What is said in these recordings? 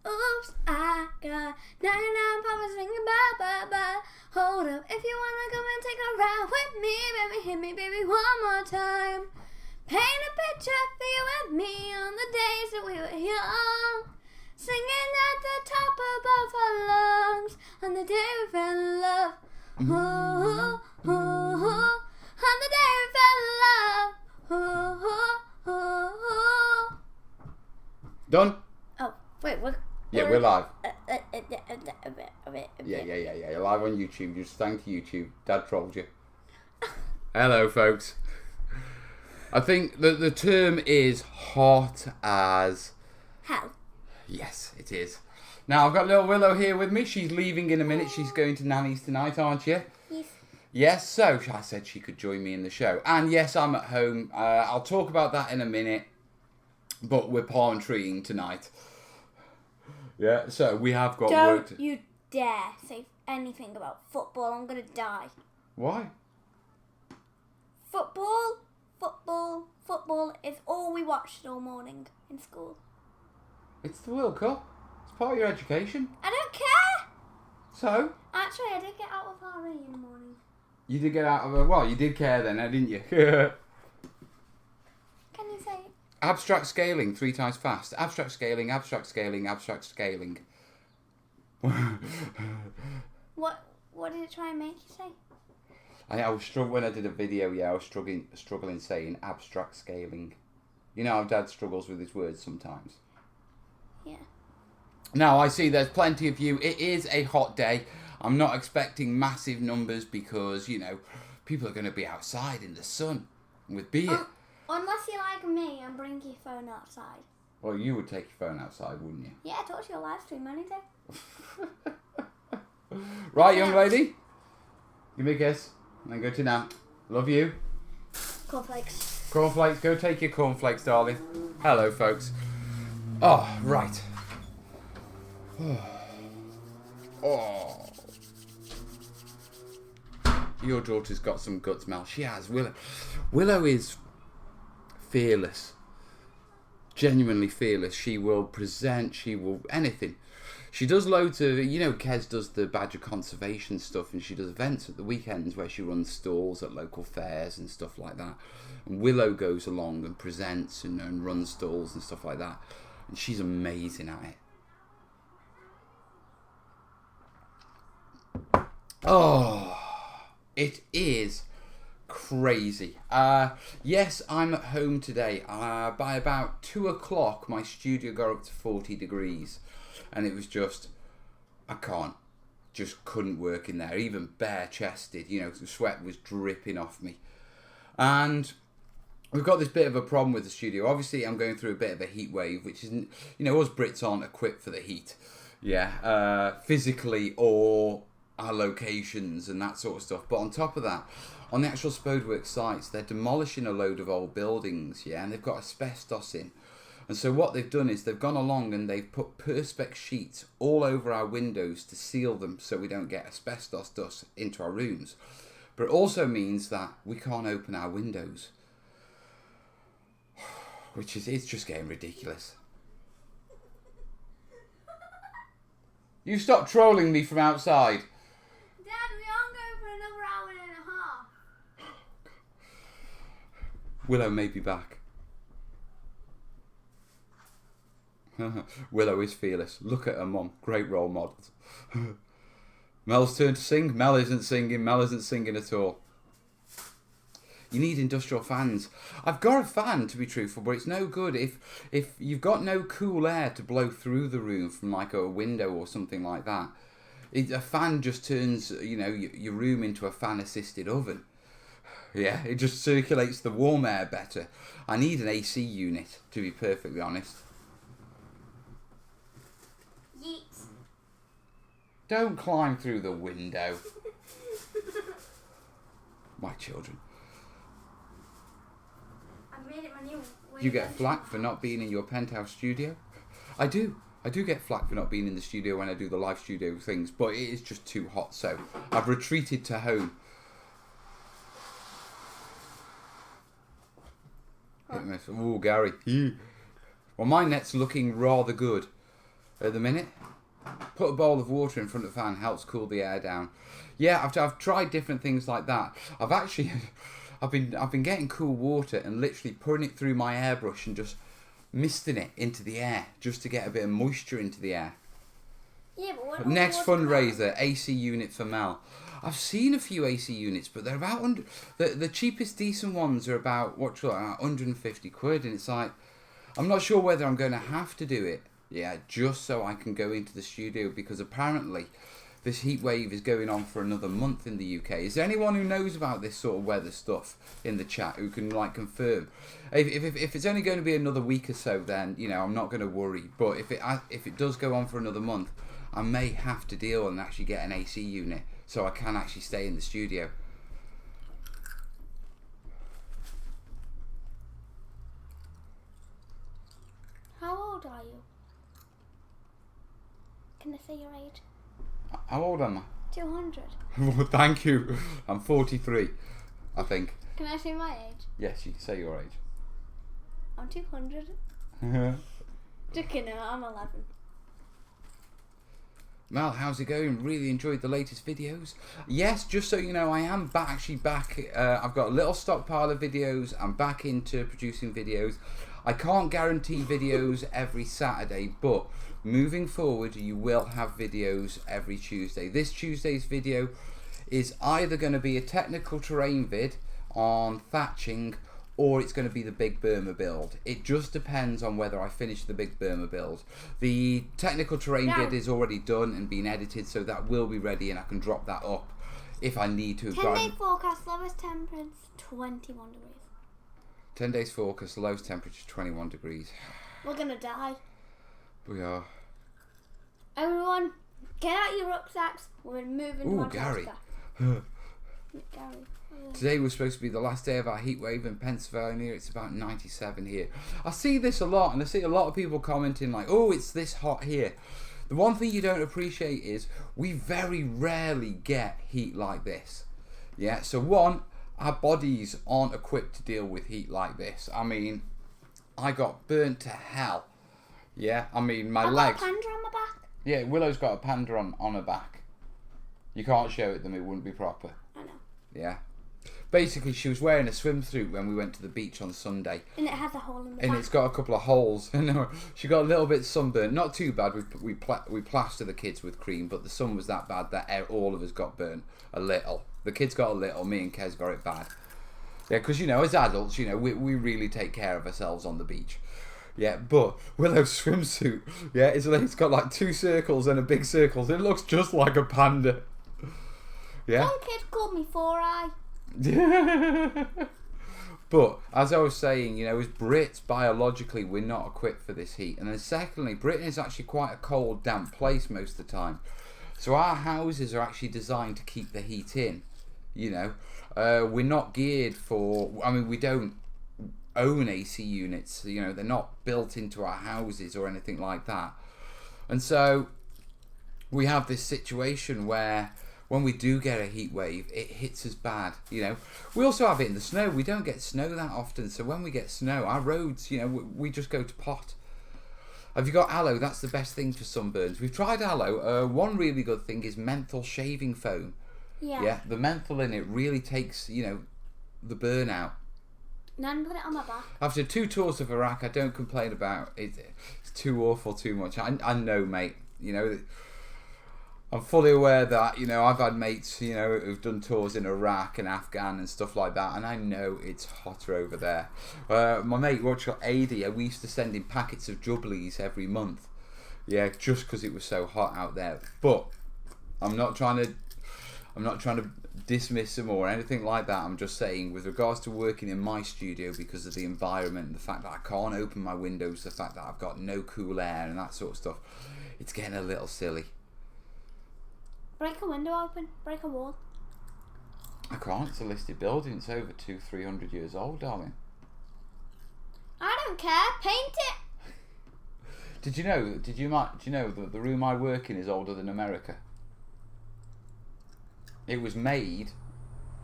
Oops, I got 99 problems thinking about. Hold up, if you wanna come and take a ride with me, baby, hit me, baby, one more time. Paint a picture for you and me on the days that we were young, singing at the top of both our lungs on the day we fell in love. Ooh, ooh, ooh, on the day we fell in love. Ooh, ooh, ooh, ooh. Done? Oh, wait, what? Yeah, we're live. Yeah. You're live on YouTube. Just thank YouTube. Dad trolled you. Hello, folks. I think the term is hot as Hell. Yes, it is. Now, I've got little Willow here with me. She's leaving in a minute. She's going to Nanny's tonight, aren't you? Yes. Yes, so I said she could join me in the show. And yes, I'm at home. I'll talk about that in a minute. But we're palm treeing tonight. Yeah, so we have got work. Don't you dare say anything about football. I'm going to die. Why? Football is all we watched all morning in school. It's the World Cup. It's part of your education. I don't care. So? Actually, I did get out of RE in the morning. You did get out of it. Well, you did care then, didn't you? Can you say it? Abstract scaling 3 times fast. Abstract scaling, abstract scaling, abstract scaling. What did it try and make you say? I was struggling when I did a video. Yeah, I was struggling saying abstract scaling. You know how Dad struggles with his words sometimes. Yeah. Now I see there's plenty of you. It is a hot day. I'm not expecting massive numbers because people are going to be outside in the sun with beer. Unless you're like me and bring your phone outside. Well, you would take your phone outside, wouldn't you? Yeah, I talk to your live stream any day. Right, young lady. Give me a kiss. And then go to nap. Love you. Cornflakes. Cornflakes. Go take your cornflakes, darling. Hello, folks. Oh, right. Oh. Your daughter's got some guts, Mel. She has. Willow is fearless. Genuinely fearless. She will present. She will anything. She does loads of, Kez does the badger conservation stuff, and she does events at the weekends where she runs stalls at local fairs and stuff like that. And Willow goes along and presents and runs stalls and stuff like that. And she's amazing at it. Oh, it is crazy. Yes, I'm at home today. By about 2 o'clock, my studio got up to 40 degrees. And it was just, couldn't work in there, even bare-chested, the sweat was dripping off me. And we've got this bit of a problem with the studio. Obviously, I'm going through a bit of a heat wave, which isn't, us Brits aren't equipped for the heat, physically or our locations and that sort of stuff. But on top of that, on the actual Spodeworks sites, they're demolishing a load of old buildings, and they've got asbestos in. And so what they've done is they've gone along and they've put perspex sheets all over our windows to seal them so we don't get asbestos dust into our rooms. But it also means that we can't open our windows. It's just getting ridiculous. You stop trolling me from outside. Dad, we aren't going for another hour and a half. Willow may be back. Willow is fearless. Look at her mum. Great role models. Mel's turn to sing. Mel isn't singing. Mel isn't singing at all. You need industrial fans. I've got a fan, to be truthful, but it's no good if you've got no cool air to blow through the room from like a window or something like that. A fan just turns, your room into a fan-assisted oven. Yeah, it just circulates the warm air better. I need an AC unit, to be perfectly honest. Yeet. Don't climb through the window. My children. I made it my new way. You get flack for not being in your penthouse studio? I do get flack for not being in the studio when I do the live studio things, but it is just too hot, so I've retreated to home. Oh, Gary. Well, my net's looking rather good. at the minute. Put a bowl of water in front of the fan, helps cool the air down. Yeah, I've tried different things like that. I've been getting cool water and literally putting it through my airbrush and just misting it into the air just to get a bit of moisture into the air. Yeah, but what Next fundraiser, AC unit for Mel. I've seen a few AC units, but they're about the cheapest decent ones are about £150, and it's like, I'm not sure whether I'm going to have to do it. Yeah, just so I can go into the studio, because apparently this heat wave is going on for another month in the UK. Is there anyone who knows about this sort of weather stuff in the chat who can like confirm? If it's only going to be another week or so, then I'm not going to worry. But if it does go on for another month, I may have to deal and actually get an AC unit so I can actually stay in the studio. How old are you? Can I say your age? How old am I? 200. Thank you. I'm 43, I think. Can I say my age? Yes, you can say your age. I'm 200. Just kidding, I'm 11. Mel, how's it going? Really enjoyed the latest videos. Yes, just so you know, I am actually back. I've got a little stockpile of videos. I'm back into producing videos. I can't guarantee videos every Saturday, but moving forward, you will have videos every Tuesday. This Tuesday's video is either going to be a technical terrain vid on thatching, or it's going to be the Big Burma build. It just depends on whether I finish the Big Burma build. The technical terrain vid is already done and been edited, so that will be ready and I can drop that up if I need to. 10-day forecast, lowest temperature 21 degrees. 10 days forecast, lowest temperature 21 degrees. We're going to die. We are. Everyone, get out your rucksacks. We're moving to Gary. Gary. Today was supposed to be the last day of our heat wave in Pennsylvania. It's about 97 here. I see this a lot, and I see a lot of people commenting like, oh, it's this hot here. The one thing you don't appreciate is we very rarely get heat like this. Yeah, so one, our bodies aren't equipped to deal with heat like this. I mean, I got burnt to hell. Yeah, I mean, my legs. Got a panda on my back. Yeah, Willow's got a panda on her back. You can't show it them, it wouldn't be proper. I know. Yeah. Basically, she was wearing a swimsuit when we went to the beach on Sunday. And it has a hole in the back. And it's got a couple of holes. She got a little bit sunburnt. Not too bad. We plaster the kids with cream, but the sun was that bad that all of us got burnt a little. The kids got a little. Me and Kez got it bad. Yeah, because, as adults, we really take care of ourselves on the beach. Yeah, but Willow's swimsuit, yeah, it's got like 2 circles and a big circle. It looks just like a panda. Yeah. Some kid called me 4-eye. But as I was saying, as Brits, biologically we're not equipped for this heat, and then secondly, Britain is actually quite a cold, damp place most of the time, so our houses are actually designed to keep the heat in. We're not geared for, we don't own AC units, they're not built into our houses or anything like that, and so we have this situation where when we do get a heat wave, it hits us bad. We also have it in the snow. We don't get snow that often, so when we get snow, our roads, we just go to pot. Have you got aloe? That's the best thing for sunburns. We've tried aloe. One really good thing is menthol shaving foam. Yeah, the menthol in it really takes, the burn out. Nan put it on my back. After 2 tours of Iraq, I don't complain about it. It's too awful, too much. I know, mate. I'm fully aware that, I've had mates, who've done tours in Iraq and Afghan and stuff like that, and I know it's hotter over there. My mate, AD, we used to send him packets of Jubblies every month. Yeah, just because it was so hot out there. But I'm not trying to dismiss him or anything like that. I'm just saying, with regards to working in my studio, because of the environment, the fact that I can't open my windows, the fact that I've got no cool air and that sort of stuff, it's getting a little silly. Break a window open. Break a wall. I can't. It's a listed building. It's over 200-300 years old, darling. I don't care. Paint it. Did you know the room I work in is older than America? It was made,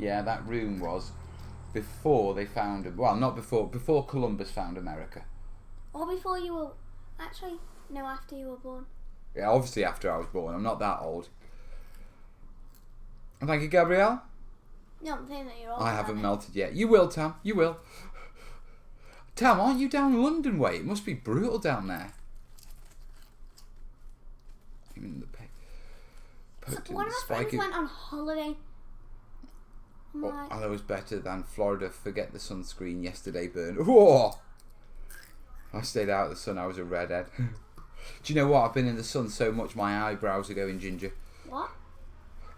that room was, before they found, not before Columbus found America. Or before you were, actually, no, after you were born. Yeah, obviously after I was born. I'm not that old. And thank you, Gabrielle. No, I'm saying that you're old. I haven't melted yet. You will, Tam. You will. Tam, aren't you down London way? It must be brutal down there. Even the One of my friends went on holiday. I was better than Florida. Forget the sunscreen. Yesterday burned. Whoa! I stayed out of the sun. I was a redhead. Do you know what? I've been in the sun so much my eyebrows are going ginger. What?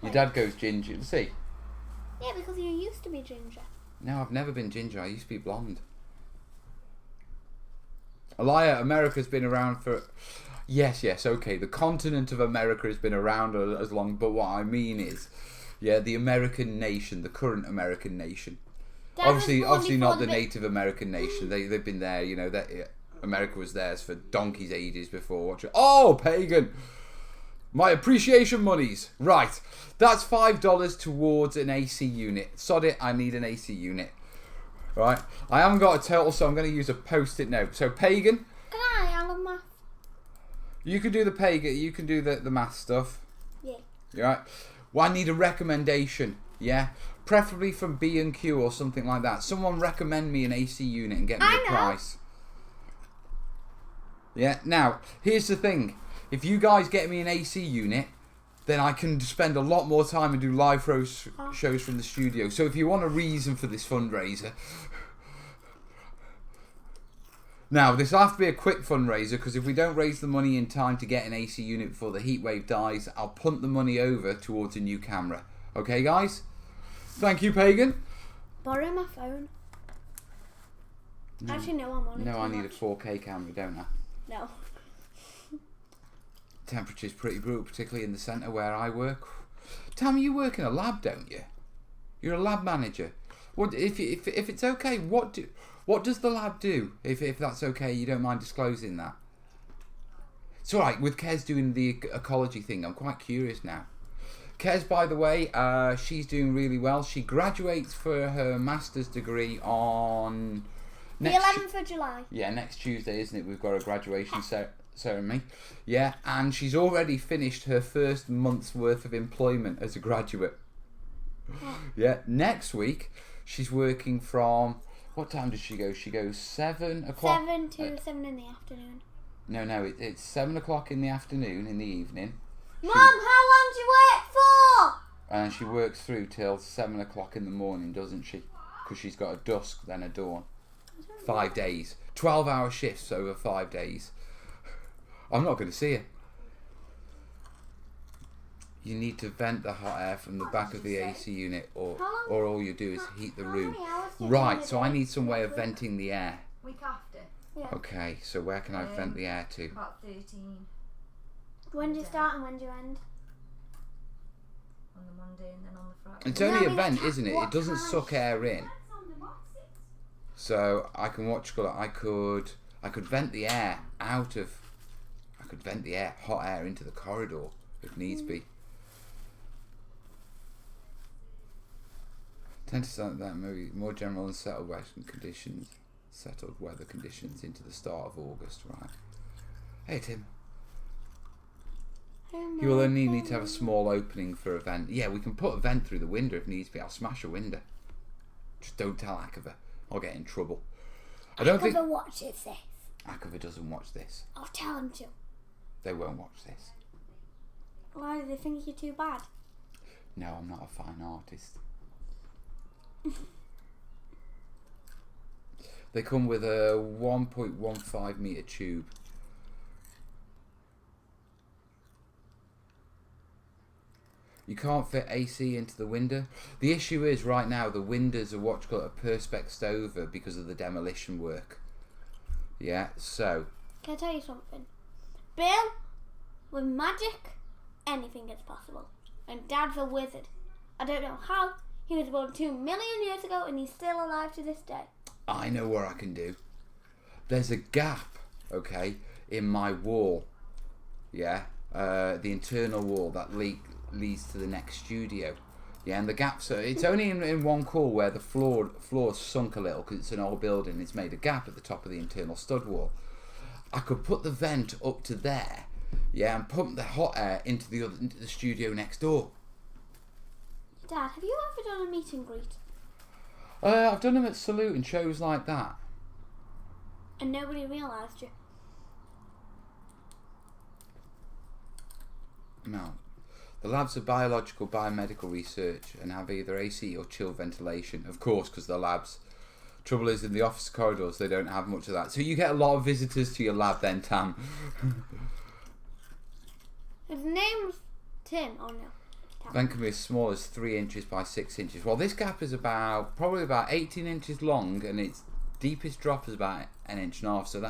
Your dad goes ginger. See? Yeah, because you used to be ginger. No, I've never been ginger. I used to be blonde. Aliyah, America's been around for... Yes, okay. The continent of America has been around as long, but what I mean is, yeah, the American nation, the current American nation. Dad Obviously not the Native American nation. They've been there, you know, that America was theirs for donkey's ages before. Oh, pagan! My appreciation monies. Right, that's $5 towards an AC unit. Sod it, I need an AC unit. Right, I haven't got a total, so I'm going to use a post-it note. So, pagan. Can I love math. You can do the pagan, you can do the math stuff. Yeah. Right. Well, I need a recommendation, yeah? Preferably from B&Q or something like that. Someone recommend me an AC unit and get me a price. Yeah, now, here's the thing. If you guys get me an AC unit, then I can spend a lot more time and do live shows from the studio. So if you want a reason for this fundraiser... Now, this will have to be a quick fundraiser, because if we don't raise the money in time to get an AC unit before the heatwave dies, I'll punt the money over towards a new camera. Okay, guys? Thank you, Pagan. Borrow my phone. Actually, no, I'm on it. No, I need a 4K camera, don't I? No. Temperature's pretty brutal, particularly in the centre where I work. Tam, you work in a lab, don't you? You're a lab manager. What if it's okay? What does the lab do? If that's okay, you don't mind disclosing that. It's all right with Kez doing the ecology thing. I'm quite curious now. Kez, by the way, she's doing really well. She graduates for her master's degree on The 11th of July. Yeah, next Tuesday, isn't it? We've got a graduation ceremony. Yeah, and she's already finished her first month's worth of employment as a graduate. Yeah, next week she's working from... What time does she go? She goes 7 o'clock. 7 to 7 in the afternoon. No, it's 7 o'clock in the afternoon, in the evening. Mum, how long do you work for? And she works through till 7 o'clock in the morning, doesn't she? Because she's got a dusk, then a dawn. 5 days. 12-hour shifts over 5 days. I'm not going to see her. You need to vent the hot air from the back of the AC unit, or all you do is heat the room. Right, so I need some way of venting the air. Week after. Yeah. Okay, so where can I vent the air to? About 13. When do you start and when do you end? On the Monday and then on the Friday. It's only a vent, isn't it? It doesn't suck air in. So I can I could vent the air out of... I could vent the hot air into the corridor if needs be. Tend to sound that maybe more general and settled weather conditions into the start of August, right? Hey Tim. You will only need to have a small opening for a vent. Yeah, we can put a vent through the window if needs be. I'll smash a window. Just don't tell Akava. I'll get in trouble. I don't think watches this. Akava doesn't watch this. I'll tell him to. They won't watch this. Why do they think you're too bad? No, I'm not a fine artist. They come with a 1.15 metre tube. You can't fit AC into the window. The issue is right now the windows are what's called a perspex over because of the demolition work. Yeah, so... Can I tell you something? Bill, with magic, anything is possible. And Dad's a wizard. I don't know how. He was born 2 million years ago and he's still alive to this day. I know what I can do. There's a gap, okay, in my wall. Yeah, the internal wall that leads to the next studio. Yeah, and the gaps are... It's only in one core where the floor's sunk a little because it's an old building. It's made a gap at the top of the internal stud wall. I could put the vent up to there, Yeah, and pump the hot air into the studio next door. Dad, have you ever done a meet and greet? I've done them at Salute and shows like that. And nobody realised you? No. The labs are biological, biomedical research and have either AC or chill ventilation. Of course, because they're labs. Trouble is, in the office corridors, they don't have much of that. So you get a lot of visitors to your lab then, Tam. His name's Tim. Oh no. Tam. Vent can be as small as 3 inches by 6 inches. Well, this gap is probably about 18 inches long, and its deepest drop is about 1.5 inches. So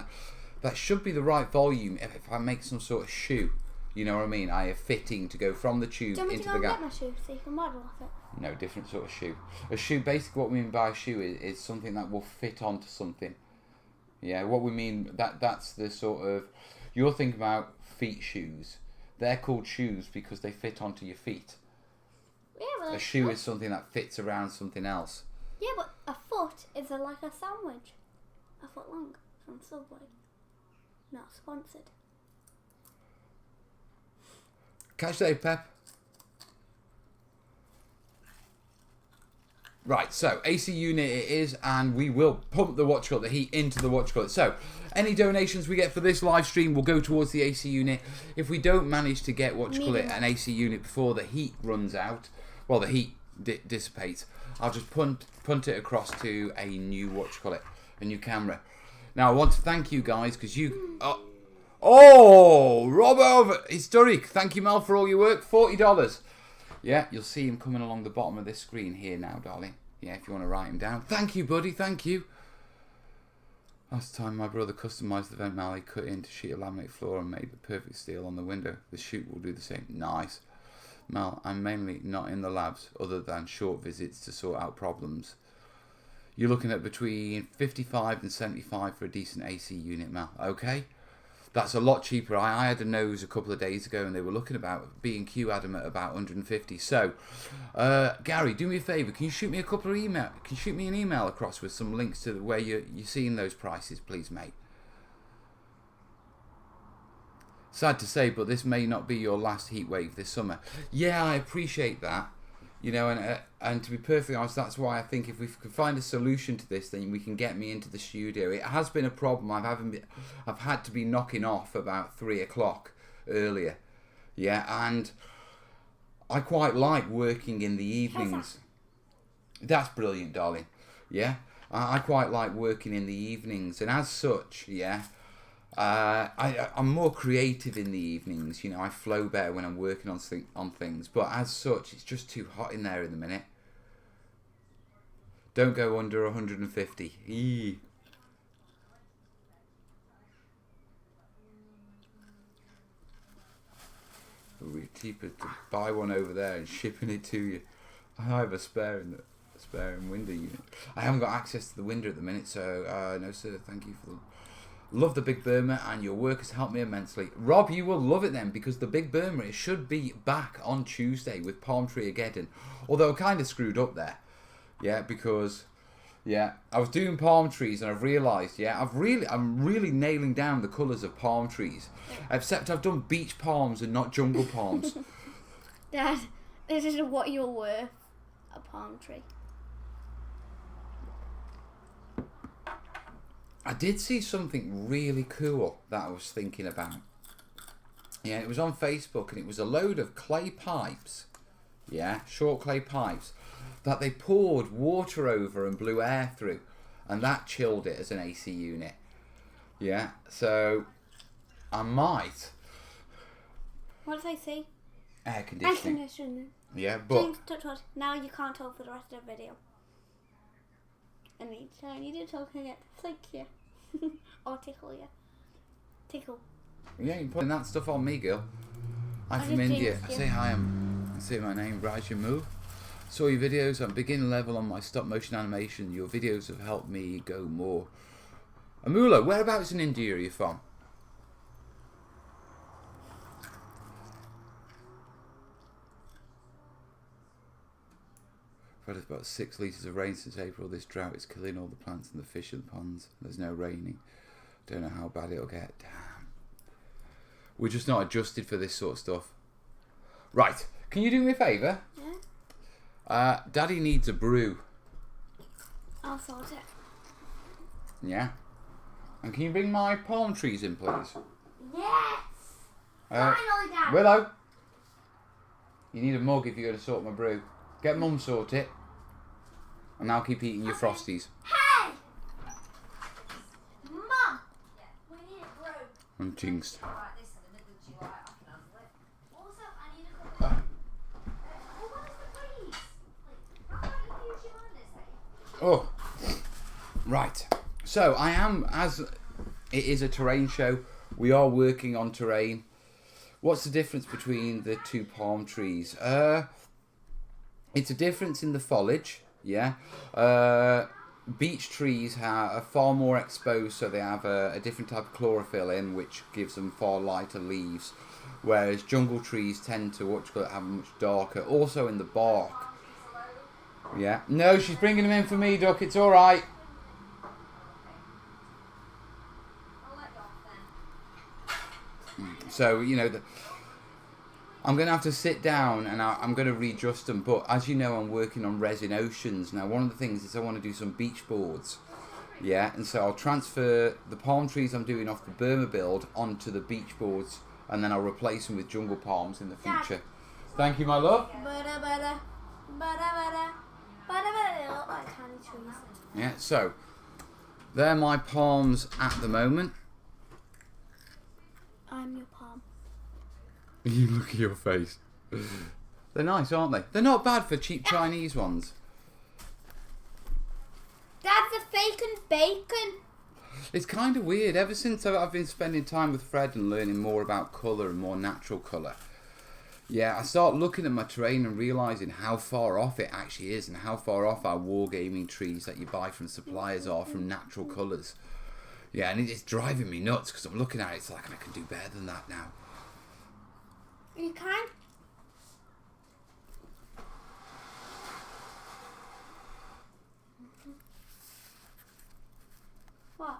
that should be the right volume if I make some sort of shoe. You know what I mean? I have fitting to go from the tube Do you want me into to go the and gap. get my shoe so you can model off it? No, different sort of shoe. A shoe, basically what we mean by a shoe is something that will fit onto something. Yeah, what we mean, that's the sort of... You're thinking about feet shoes. They're called shoes because they fit onto your feet. Yeah, but A shoe is something that fits around something else. Yeah, but a foot is like a sandwich. A foot long from Subway. Not sponsored. Catch you later, Pep. Right, so AC unit it is, and we will pump the heat into the watch. So, any donations we get for this live stream will go towards the AC unit. If we don't manage to get an AC unit before the heat runs out, well, the heat dissipates, I'll just punt it across to a new a new camera. Now, I want to thank you guys because you. Oh, Robo Historic. Thank you, Mel, for all your work. $40. Yeah, you'll see him coming along the bottom of this screen here now, darling. Yeah, if you want to write him down. Thank you, buddy. Thank you. Last time my brother customised the vent mal, he cut it into a sheet of laminate floor and made the perfect steel on the window. The chute will do the same. Nice. Mal, I'm mainly not in the labs other than short visits to sort out problems. You're looking at between 55 and 75 for a decent AC unit, Mal. Okay? That's a lot cheaper. I had a nose a couple of days ago and they were looking about, B&Q had them at about 150. So, Gary, do me a favour. Can you shoot me an email across with some links to where you're seeing those prices, please, mate? Sad to say, but this may not be your last heat wave this summer. Yeah, I appreciate that. You know, and to be perfectly honest, that's why I think if we can find a solution to this, then we can get me into the studio. It has been a problem. I've had to be knocking off about 3 o'clock earlier. Yeah, and I quite like working in the evenings. That's brilliant, darling. Yeah, I quite like working in the evenings, and as such, yeah, I'm more creative in the evenings. You know, I flow better when I'm working on things. But as such, it's just too hot in there in the minute. Don't go under 150. Eee. It would be cheaper to buy one over there and shipping it to you. I have a spare in window unit. I haven't got access to the window at the minute, so no sir, thank you for the... Love the Big Burma and your work has helped me immensely. Rob, you will love it then because the Big Burma should be back on Tuesday with Palm Tree Again. Although I kind of screwed up there. Yeah, because yeah, I was doing palm trees and I've realised, yeah, I'm really nailing down the colours of palm trees. Except I've done beach palms and not jungle palms. Dad, this is what you're worth. A palm tree. I did see something really cool that I was thinking about. Yeah, it was on Facebook and it was a load of clay pipes. Yeah, short clay pipes that they poured water over and blew air through. And that chilled it as an AC unit. Yeah, so I might... What did I say? Air Air conditioning. conditioning. Yeah, but... James, touch wood. Now you can't talk for the rest of the video. I need to talk again. Thank you. Or tickle you. Tickle. Yeah, you're putting that stuff on me, girl. I'm from India. I say hi, I say my name, Rajamu. Saw your videos. I'm beginner level on my stop motion animation. Your videos have helped me go more. Amula, whereabouts in India are you from? I've had about 6 litres of rain since April. This drought is killing all the plants and the fish in the ponds. There's no raining. Don't know how bad it'll get. Damn. We're just not adjusted for this sort of stuff. Right, can you do me a favour? Yeah. Daddy needs a brew. I'll sort it. Yeah. And can you bring my palm trees in, please? Yes! Finally, Dad! Willow! You need a mug if you're going to sort my brew. Get Mum sort it. And I'll keep eating your Frosties. Hey! Mum! We need a brew. I'm jinxed. Right, this is a good GI, I can handle it. Also, I need a couple of... Well, where's the breeze? How about you use your mind this Oh. Right. So, I am, as it is a terrain show, we are working on terrain. What's the difference between the two palm trees? It's a difference in the foliage, yeah. Beech trees are far more exposed, so they have a different type of chlorophyll in, which gives them far lighter leaves. Whereas jungle trees tend to have much darker. Also in the bark. Yeah. No, she's bringing them in for me, Duck. It's all right. I'll let you off then. So, you know, I'm going to have to sit down and I'm going to readjust them. But as you know, I'm working on resin oceans. Now, one of the things is I want to do some beach boards. Yeah, and so I'll transfer the palm trees I'm doing off the Burma build onto the beach boards. And then I'll replace them with jungle palms in the future. Thank you, my love. Bada, bada. Bada, bada. Bada, bada. They look like tiny trees. Yeah, so they're my palms at the moment. I'm your palm. You look at your face. They're nice, aren't they? They're not bad for cheap Chinese ones. That's a fake and bacon. It's kind of weird. Ever since I've been spending time with Fred and learning more about colour and more natural colour, yeah, I start looking at my terrain and realising how far off it actually is and how far off our wargaming trees that you buy from suppliers are from natural colours. Yeah, and it's driving me nuts because I'm looking at it, it's like I can do better than that now. You can. What?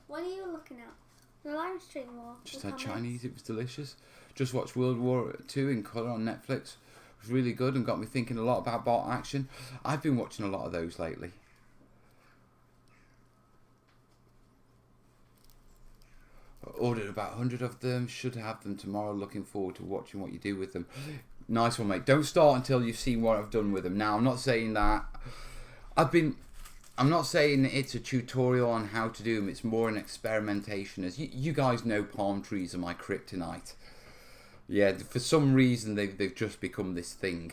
What are you looking at? The live stream or Just the had comments? Chinese, it was delicious. Just watched World War II in colour on Netflix. It was really good and got me thinking a lot about bot action. I've been watching a lot of those lately. I ordered about 100 of them, should have them tomorrow. Looking forward to watching what you do with them. Nice one, mate. Don't start until you've seen what I've done with them. Now, I'm not saying that I'm not saying it's a tutorial on how to do them. It's more an experimentation. As you guys know, palm trees are my kryptonite. Yeah, for some reason they've just become this thing.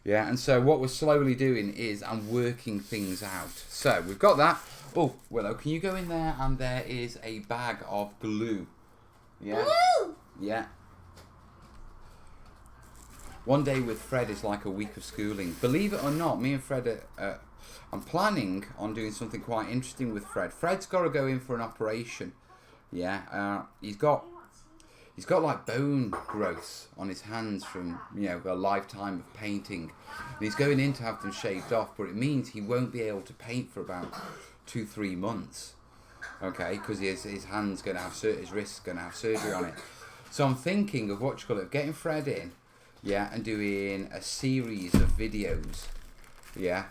Yeah, and so what we're slowly doing is I'm working things out. So we've got that. Oh, Willow, can you go in there? And there is a bag of glue. Yeah. Glue! Yeah. One day with Fred is like a week of schooling. Believe it or not, me and Fred I'm planning on doing something quite interesting with Fred. Fred's got to go in for an operation. Yeah, he's got like bone growths on his hands from, you know, a lifetime of painting. And he's going in to have them shaved off, but it means he won't be able to paint for about 2-3 months. Okay, because his hand's going to have his wrist's going to have surgery on it. So I'm thinking of getting Fred in, yeah, and doing a series of videos. Yeah,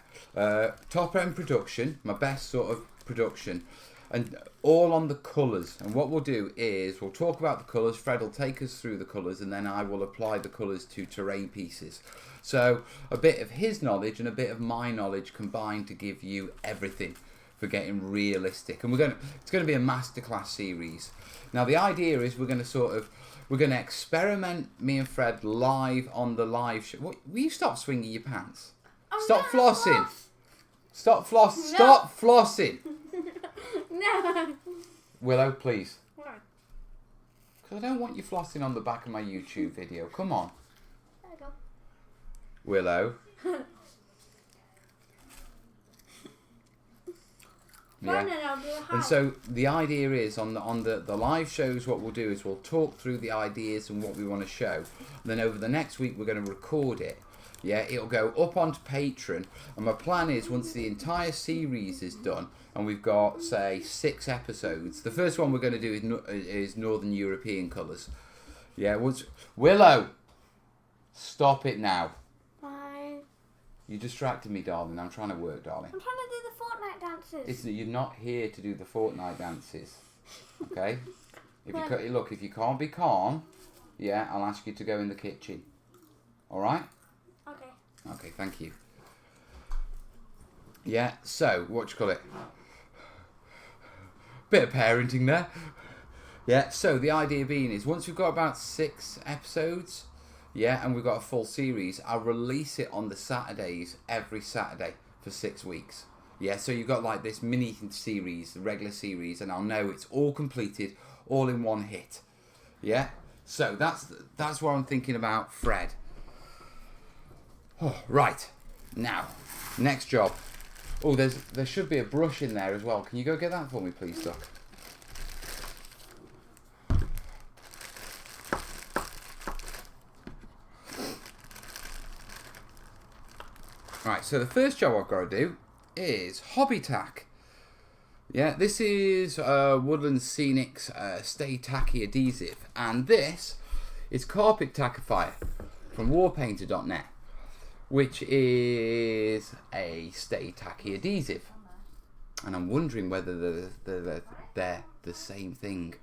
top end production, my best sort of production, and all on the colours. And what we'll do is we'll talk about the colours. Fred will take us through the colours, and then I will apply the colours to terrain pieces. So a bit of his knowledge and a bit of my knowledge combined to give you everything for getting realistic. And it's going to be a masterclass series. Now the idea is we're going to experiment, me and Fred, live on the live show. What, will you stop swinging your pants? Oh, Stop no, flossing. Stop No. Stop flossing. No. Willow, please. Why? Because I don't want you flossing on the back of my YouTube video. Come on. There you go. Willow. Fine, and I'll do a high. And so the idea is on the live shows, what we'll do is we'll talk through the ideas and what we want to show. And then over the next week we're going to record it. Yeah, it'll go up onto Patreon, and my plan is once the entire series is done, and we've got, say, 6 episodes. The first one we're going to do is Northern European colours. Yeah, Willow, stop it now. Fine. You distracted me, darling. I'm trying to work, darling. I'm trying to do the Fortnite dances. You're not here to do the Fortnite dances, okay? If you can't be calm, yeah, I'll ask you to go in the kitchen. All right? Okay. Okay, thank you. Yeah, so, what do you call it? Bit of parenting there. Yeah, so the idea being is once we've got about 6 episodes, yeah, and we've got a full series, I'll release it on the Saturdays every Saturday for 6 weeks. Yeah, so you've got like this mini series, the regular series, and I'll know it's all completed, all in one hit. Yeah, so that's what I'm thinking about, Fred. Oh, right, now, next job. Oh, there should be a brush in there as well. Can you go get that for me, please, Duck? Right, so the first job I've got to do is hobby tack. Yeah, this is Woodland Scenics Stay Tacky adhesive, and this is Carpet Tackifier from warpainter.net, which is a Stay Tacky adhesive, and I'm wondering whether they're the same thing.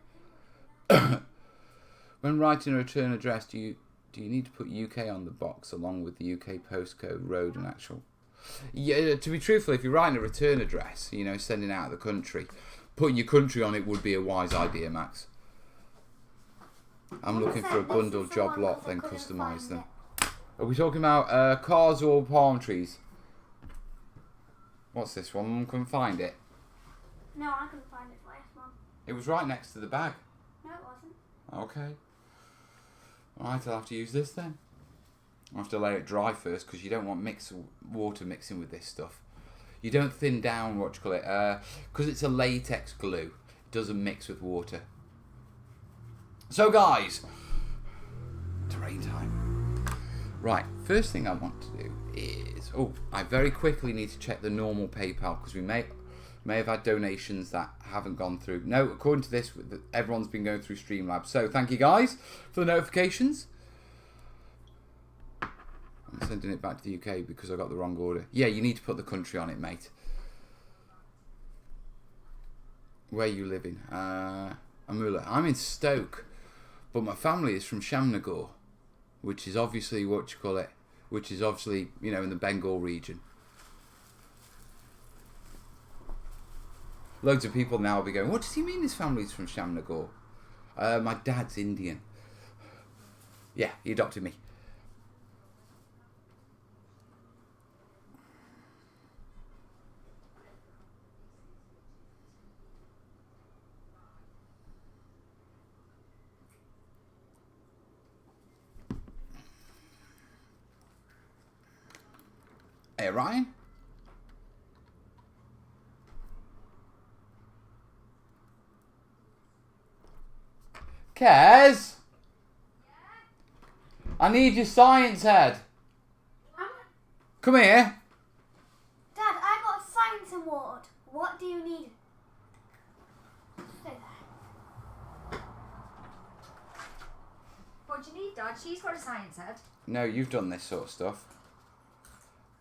When writing a return address, do you need to put UK on the box along with the UK postcode, road, and actual? Yeah, to be truthful, if you're writing a return address, you know, sending out of the country, putting your country on it would be a wise idea, Max. I'm looking for a bundled job lot, then customise them. Are we talking about cars or palm trees? What's this one? Couldn't find it. No, I couldn't find it last one. It was right next to the bag. No, it wasn't. Okay. Alright, I'll have to use this then. I'll have to let it dry first because you don't want water mixing with this stuff. You don't thin down, what you call it, because it's a latex glue. It doesn't mix with water. So guys, terrain time. Right, first thing I want to do is, I very quickly need to check the normal PayPal because we may have had donations that haven't gone through. No, according to this, everyone's been going through Streamlabs. So thank you guys for the notifications. I'm sending it back to the UK because I got the wrong order. Yeah, you need to put the country on it, mate. Where are you living? Amula. I'm in Stoke, but my family is from Shamnagore, which is obviously which is obviously, you know, in the Bengal region. Loads of people now will be going, what does he mean his family's from Shamnagore? My dad's Indian. Yeah, he adopted me. Hey, Ryan? Kez? I need your science head. Come here. Dad, I got a science award. What do you need? Stay there. What do you need, Dad? She's got a science head. No, you've done this sort of stuff.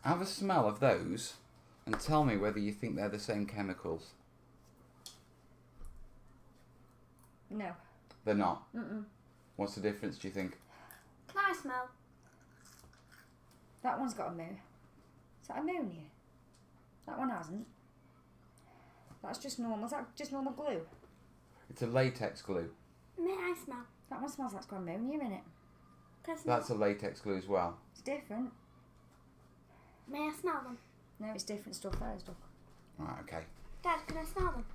Have a smell of those and tell me whether you think they're the same chemicals. No. They're not? Mm-mm. What's the difference, do you think? Can I smell? That one's got ammonia. Is that ammonia? That one hasn't. That's just normal. Is that just normal glue? It's a latex glue. May I smell? That one smells like it's got ammonia in it. Can I smell? That's a latex glue as well. It's different. May I smell them? No, it's different stuff there, stuff. Right, okay. Dad, can I smell them?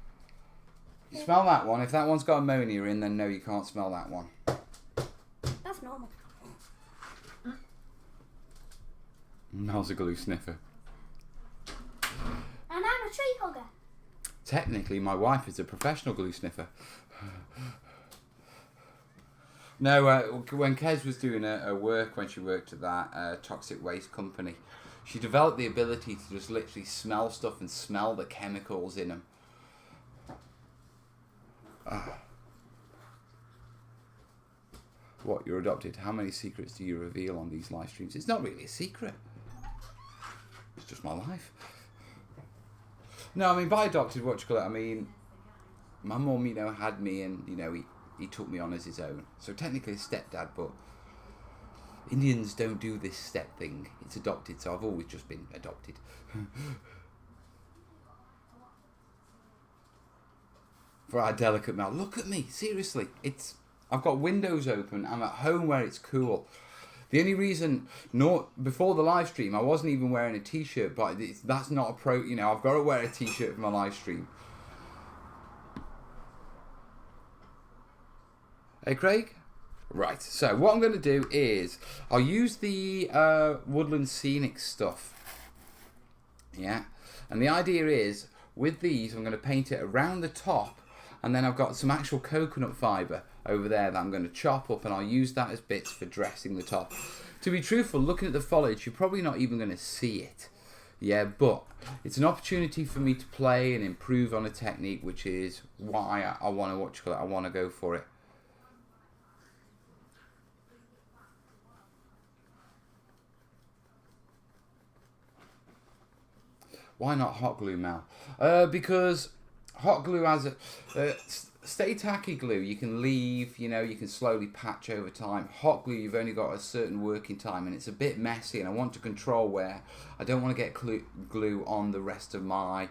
You smell that one. If that one's got ammonia in, then no, you can't smell that one. That's normal. Mel's a glue sniffer. And I'm a tree hugger. Technically, my wife is a professional glue sniffer. No, when Kez was doing her work, when she worked at that toxic waste company, she developed the ability to just literally smell stuff and smell the chemicals in them. What, you're adopted? How many secrets do you reveal on these live streams? It's not really a secret. It's just my life. No, I mean, by adopted, what do you call it? I mean, my mum, you know, had me and, you know, he took me on as his own. So technically a stepdad, but Indians don't do this step thing. It's adopted, so I've always just been adopted. For our delicate mouth. Look at me, seriously. I've got windows open. I'm at home where it's cool. The only reason, before the live stream, I wasn't even wearing a t-shirt, but that's not a you know, I've got to wear a t-shirt for my live stream. Hey, Craig? Right, so what I'm going to do is, I'll use the Woodland Scenic stuff. Yeah, and the idea is, with these, I'm going to paint it around the top, and then I've got some actual coconut fibre over there that I'm going to chop up, and I'll use that as bits for dressing the top. To be truthful, looking at the foliage, you're probably not even going to see it. Yeah, but it's an opportunity for me to play and improve on a technique, which is why I want to I want to go for it. Why not hot glue, Mel? Because hot glue has a... stay tacky glue, you can leave, you know, you can slowly patch over time. Hot glue, you've only got a certain working time, and it's a bit messy, and I want to control where I don't want to get glue on the rest of my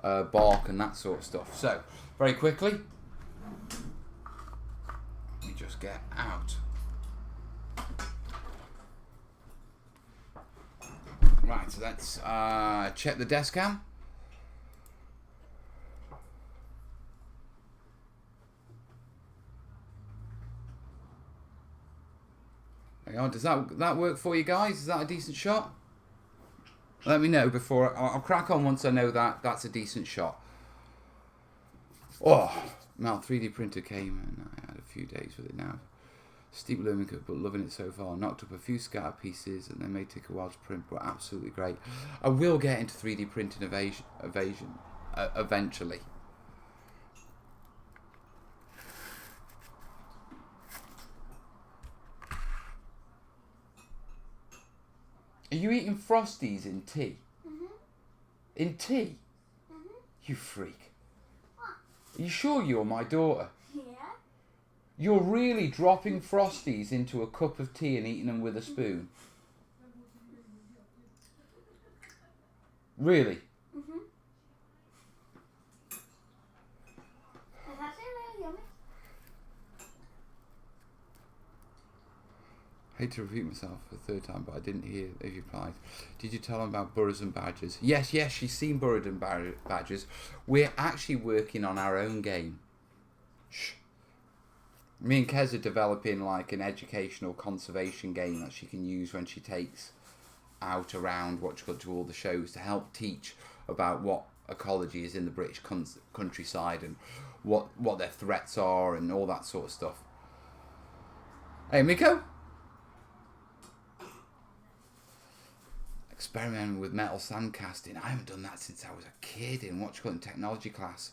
bark and that sort of stuff. So, very quickly, let me just get out. Right, so let's check the desk cam. Does that work for you guys? Is that a decent shot? Let me know before I'll crack on once I know that that's a decent shot. Oh, Mel, 3D printer came and I had a few days with it now. Steep learning curve, but loving it so far. Knocked up a few scatter pieces and they may take a while to print, but absolutely great. I will get into 3D printing eventually. Are you eating Frosties in tea? Mm-hmm. In tea? Mm-hmm. You freak. What? Are you sure you're my daughter? Yeah. You're really dropping Frosties into a cup of tea and eating them with a spoon? Really? Mm-hmm. That's actually really yummy. I hate to repeat myself for the third time, but I didn't hear if you replied. Did you tell him about burrows and badgers? Yes, she's seen burrowed and badgers. We're actually working on our own game. Shh. Me and Kez are developing like an educational conservation game that she can use when she takes out around to all the shows to help teach about what ecology is in the British countryside and what their threats are and all that sort of stuff. Hey, Miko? Experimenting with metal sand casting. I haven't done that since I was a kid in technology class.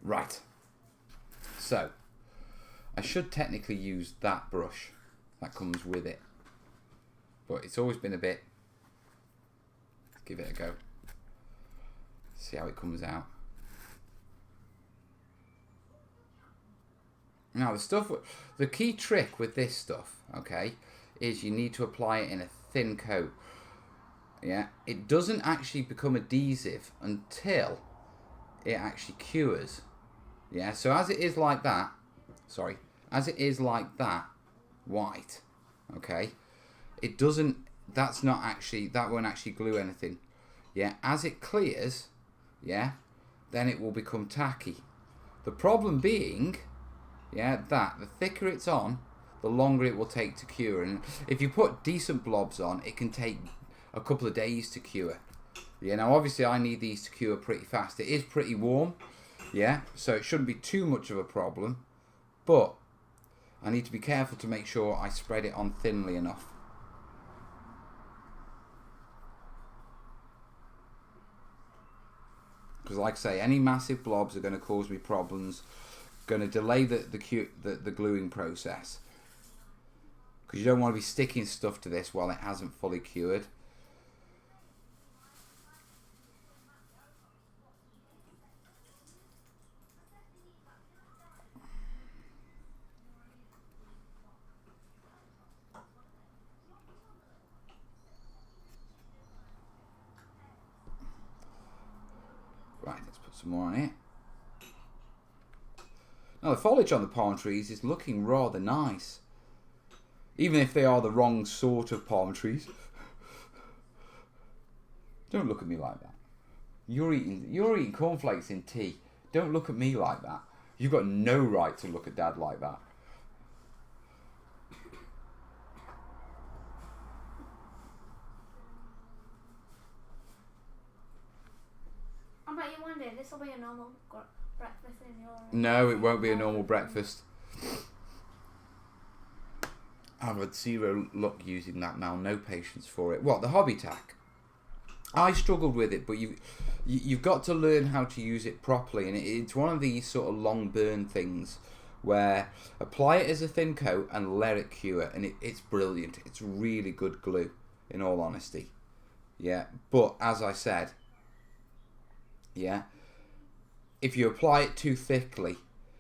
Right. So, I should technically use that brush that comes with it. But it's always been a bit... Let's give it a go. See how it comes out. Now, the key trick with this stuff, okay, is you need to apply it in a thin coat. Yeah, it doesn't actually become adhesive until it actually cures. Yeah, so as it is like that, white, okay, it doesn't, that won't actually glue anything. Yeah, as it clears, yeah, then it will become tacky. The problem being, yeah, that the thicker it's on, the longer it will take to cure. And if you put decent blobs on, it can take a couple of days to cure. Yeah, now obviously I need these to cure pretty fast. It is pretty warm, yeah, so it shouldn't be too much of a problem. But I need to be careful to make sure I spread it on thinly enough. Because like I say, any massive blobs are going to cause me problems, going to delay the gluing process. Because you don't want to be sticking stuff to this while it hasn't fully cured. Right, let's put some more on it. Now the foliage on the palm trees is looking rather nice. Even if they are the wrong sort of palm trees. Don't look at me like that. You're eating cornflakes in tea. Don't look at me like that. You've got no right to look at Dad like that. I bet you one day this will be a normal breakfast in your... No, it won't be a normal breakfast. I've had zero luck using that now. No patience for it. What, the hobby tack? I struggled with it, but you've got to learn how to use it properly, and it's one of these sort of long burn things where apply it as a thin coat and let it cure, and it's brilliant. It's really good glue, in all honesty. Yeah, but as I said, yeah, if you apply it too thickly,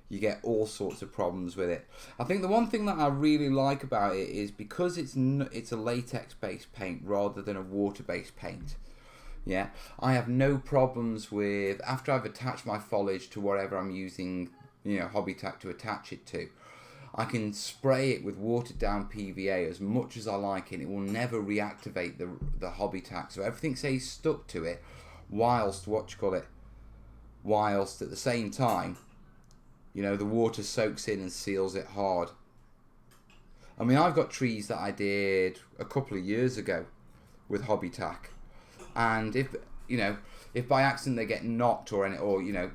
you get all sorts of problems with it. I think the one thing that I really like about it is because it's a latex-based paint rather than a water-based paint. Yeah, I have no problems with, after I've attached my foliage to whatever I'm using, you know, hobby tack to attach it to, I can spray it with watered down PVA as much as I like, and it will never reactivate the hobby tack. So everything stays stuck to it whilst, whilst at the same time, you know, the water soaks in and seals it hard. I mean, I've got trees that I did a couple of years ago with hobby tack. And if by accident they get knocked or you know,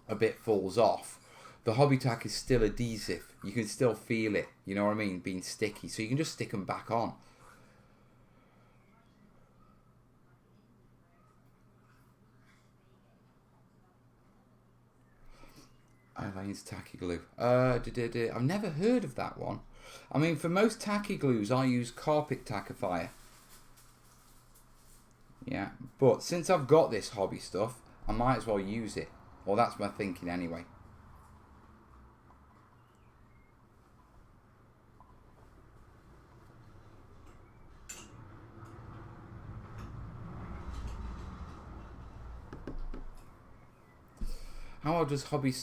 a bit falls off, the hobby tack is still adhesive. You can still feel it, you know what I mean, being sticky. So you can just stick them back on. Elaine's tacky glue. I've never heard of that one. I mean, for most tacky glues, I use carpet tackifier. Yeah, but since I've got this hobby stuff, I might as well use it. Well, that's my thinking anyway. How well does hobby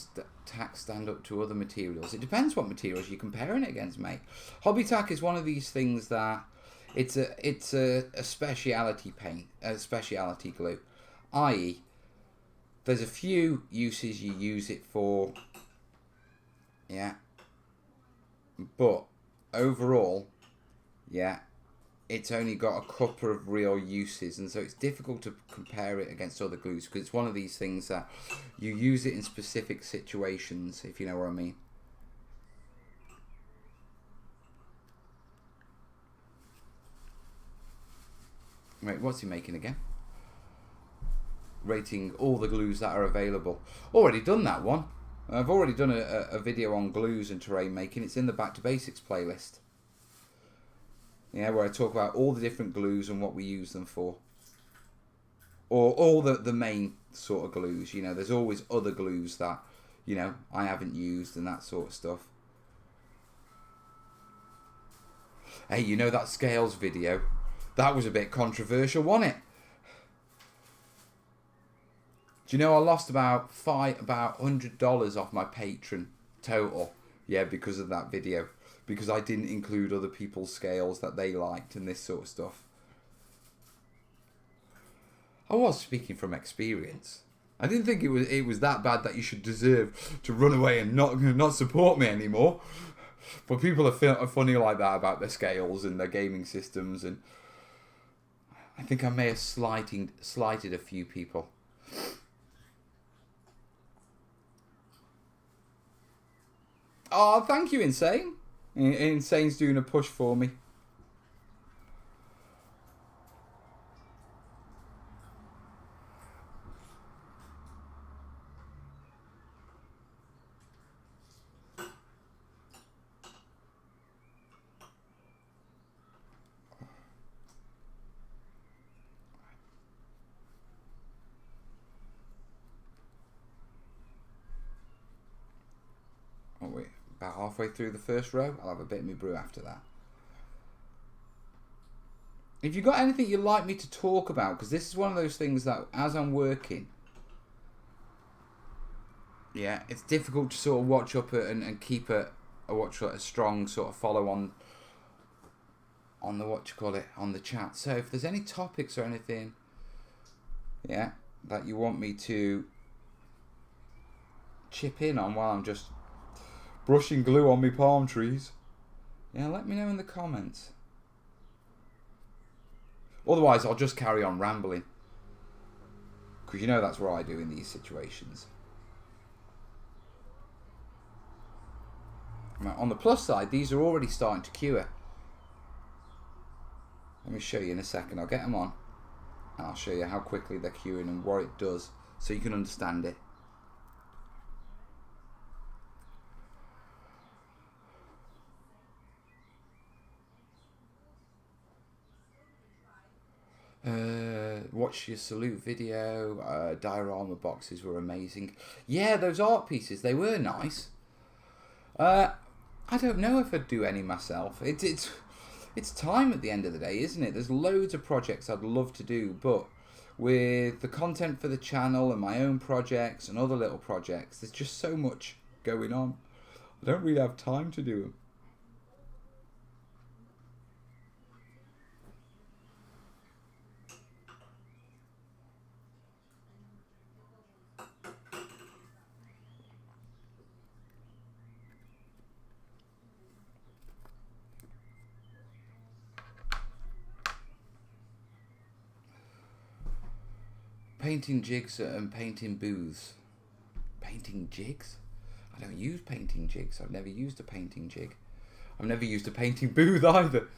tack stand up to other materials? It depends what materials you're comparing it against, mate. Hobby tack is one of these things that it's a speciality paint, a speciality glue, i.e., there's a few uses you use it for, yeah, but overall, yeah, it's only got a couple of real uses, and so it's difficult to compare it against other glues because it's one of these things that you use it in specific situations, if you know what I mean. Right, what's he making again? Rating all the glues that are available. Already done that one. I've already done a video on glues and terrain making. It's in the Back to Basics playlist. Yeah, where I talk about all the different glues and what we use them for. Or all the main sort of glues. You know, there's always other glues that, you know, I haven't used and that sort of stuff. Hey, you know that scales video? That was a bit controversial, wasn't it? Do you know I lost about $100 off my Patreon total? Yeah, because of that video. Because I didn't include other people's scales that they liked and this sort of stuff. I was speaking from experience. I didn't think it was that bad that you should deserve to run away and not support me anymore. But people are funny like that about their scales and their gaming systems, and I think I may have slighted a few people. Oh, thank you, Insane. Insane's doing a push for me. Oh, wait. About halfway through the first row. I'll have a bit of my brew after that. If you've got anything you'd like me to talk about, because this is one of those things that as I'm working, yeah, it's difficult to sort of watch up and keep a strong sort of follow on the on the chat. So if there's any topics or anything, yeah, that you want me to chip in on while I'm just brushing glue on my palm trees, yeah, let me know in the comments. Otherwise, I'll just carry on rambling, because you know that's what I do in these situations. Now, on the plus side, these are already starting to cure. Let me show you in a second. I'll get them on, and I'll show you how quickly they're curing and what it does, so you can understand it. Watch your salute video. Diorama boxes were amazing. Yeah, those art pieces, they were nice. I don't know if I'd do any myself. It's time at the end of the day, isn't it? There's loads of projects I'd love to do, but with the content for the channel and my own projects and other little projects, there's just so much going on. I don't really have time to do them. Painting jigs and painting booths. Painting jigs? I don't use painting jigs. I've never used a painting jig. I've never used a painting booth either.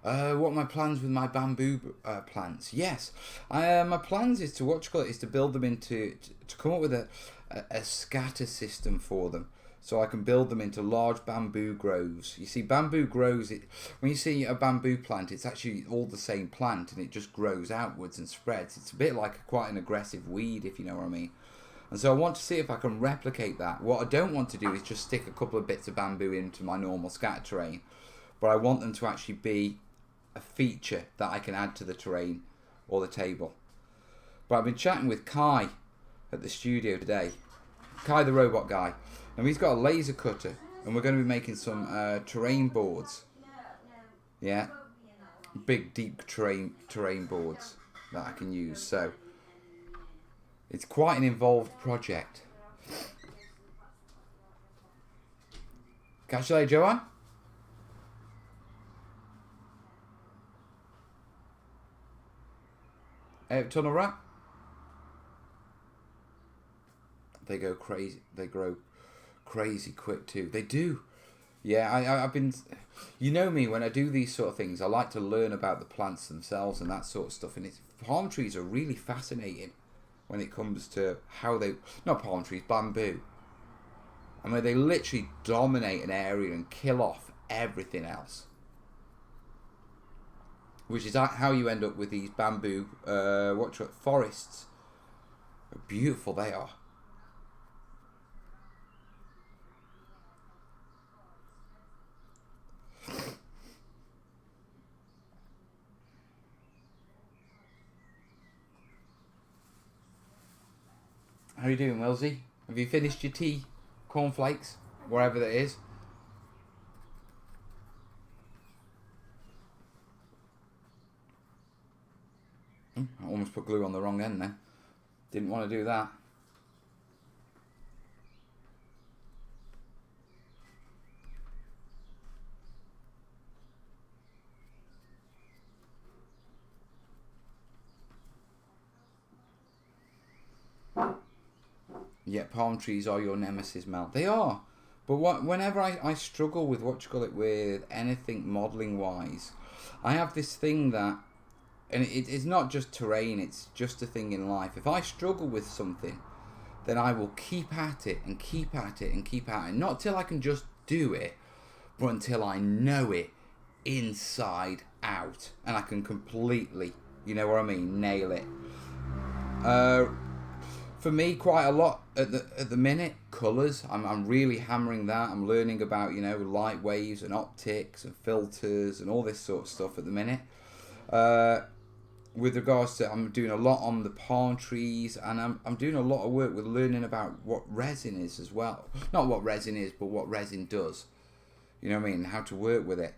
What are my plans with my bamboo plants? Yes, my plans is to build them into to come up with a scatter system for them, so I can build them into large bamboo groves. You see, bamboo grows. When you see a bamboo plant, it's actually all the same plant, and it just grows outwards and spreads. It's a bit like quite an aggressive weed, if you know what I mean. And so I want to see if I can replicate that. What I don't want to do is just stick a couple of bits of bamboo into my normal scatter terrain, but I want them to actually be a feature that I can add to the terrain or the table. But I've been chatting with Kai at the studio today, Kai the robot guy, and he's got a laser cutter, and we're going to be making some terrain boards. Yeah, big deep terrain boards that I can use. So it's quite an involved project. Catch you later, Joanne. Tunnel rat. They go crazy. They grow crazy quick too. They do. Yeah, I've been. You know me, when I do these sort of things, I like to learn about the plants themselves and that sort of stuff. And palm trees are really fascinating when it comes to how they. Not palm trees, bamboo. I mean, they literally dominate an area and kill off everything else. Which is how you end up with these bamboo forests. How beautiful they are. How are you doing, Wilsey? Have you finished your tea, cornflakes, wherever that is? I almost put glue on the wrong end then. Didn't want to do that. Yeah, palm trees are your nemesis, Mel. They are. But whenever I struggle with with anything modelling wise, I have this thing that, and it's not just terrain, it's just a thing in life. If I struggle with something, then I will keep at it and keep at it and keep at it. Not till I can just do it, but until I know it inside out. And I can completely, you know what I mean, nail it. For me, quite a lot at the minute, colours. I'm really hammering that. I'm learning about, you know, light waves and optics and filters and all this sort of stuff at the minute. With regards to, I'm doing a lot on the palm trees, and I'm doing a lot of work with learning about what resin is as well. Not what resin is, but what resin does. You know what I mean? How to work with it.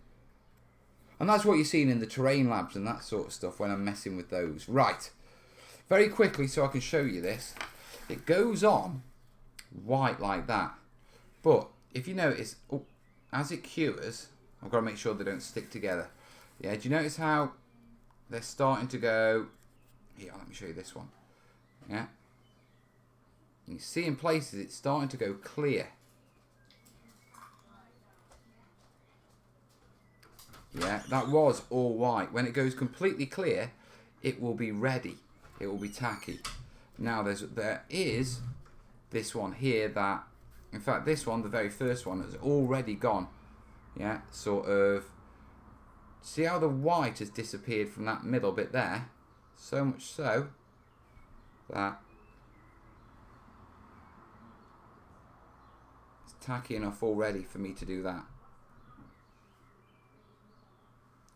And that's what you're seeing in the terrain labs and that sort of stuff when I'm messing with those. Right. Very quickly, so I can show you this. It goes on white like that. But if you notice, as it cures, I've got to make sure they don't stick together. Yeah, do you notice how they're starting to go... Here, let me show you this one. Yeah. You can see in places it's starting to go clear. Yeah, that was all white. When it goes completely clear, it will be ready. It will be tacky. Now there is this one here that, in fact, this one, the very first one, has already gone. Yeah, sort of. See how the white has disappeared from that middle bit there? So much so that it's tacky enough already for me to do that.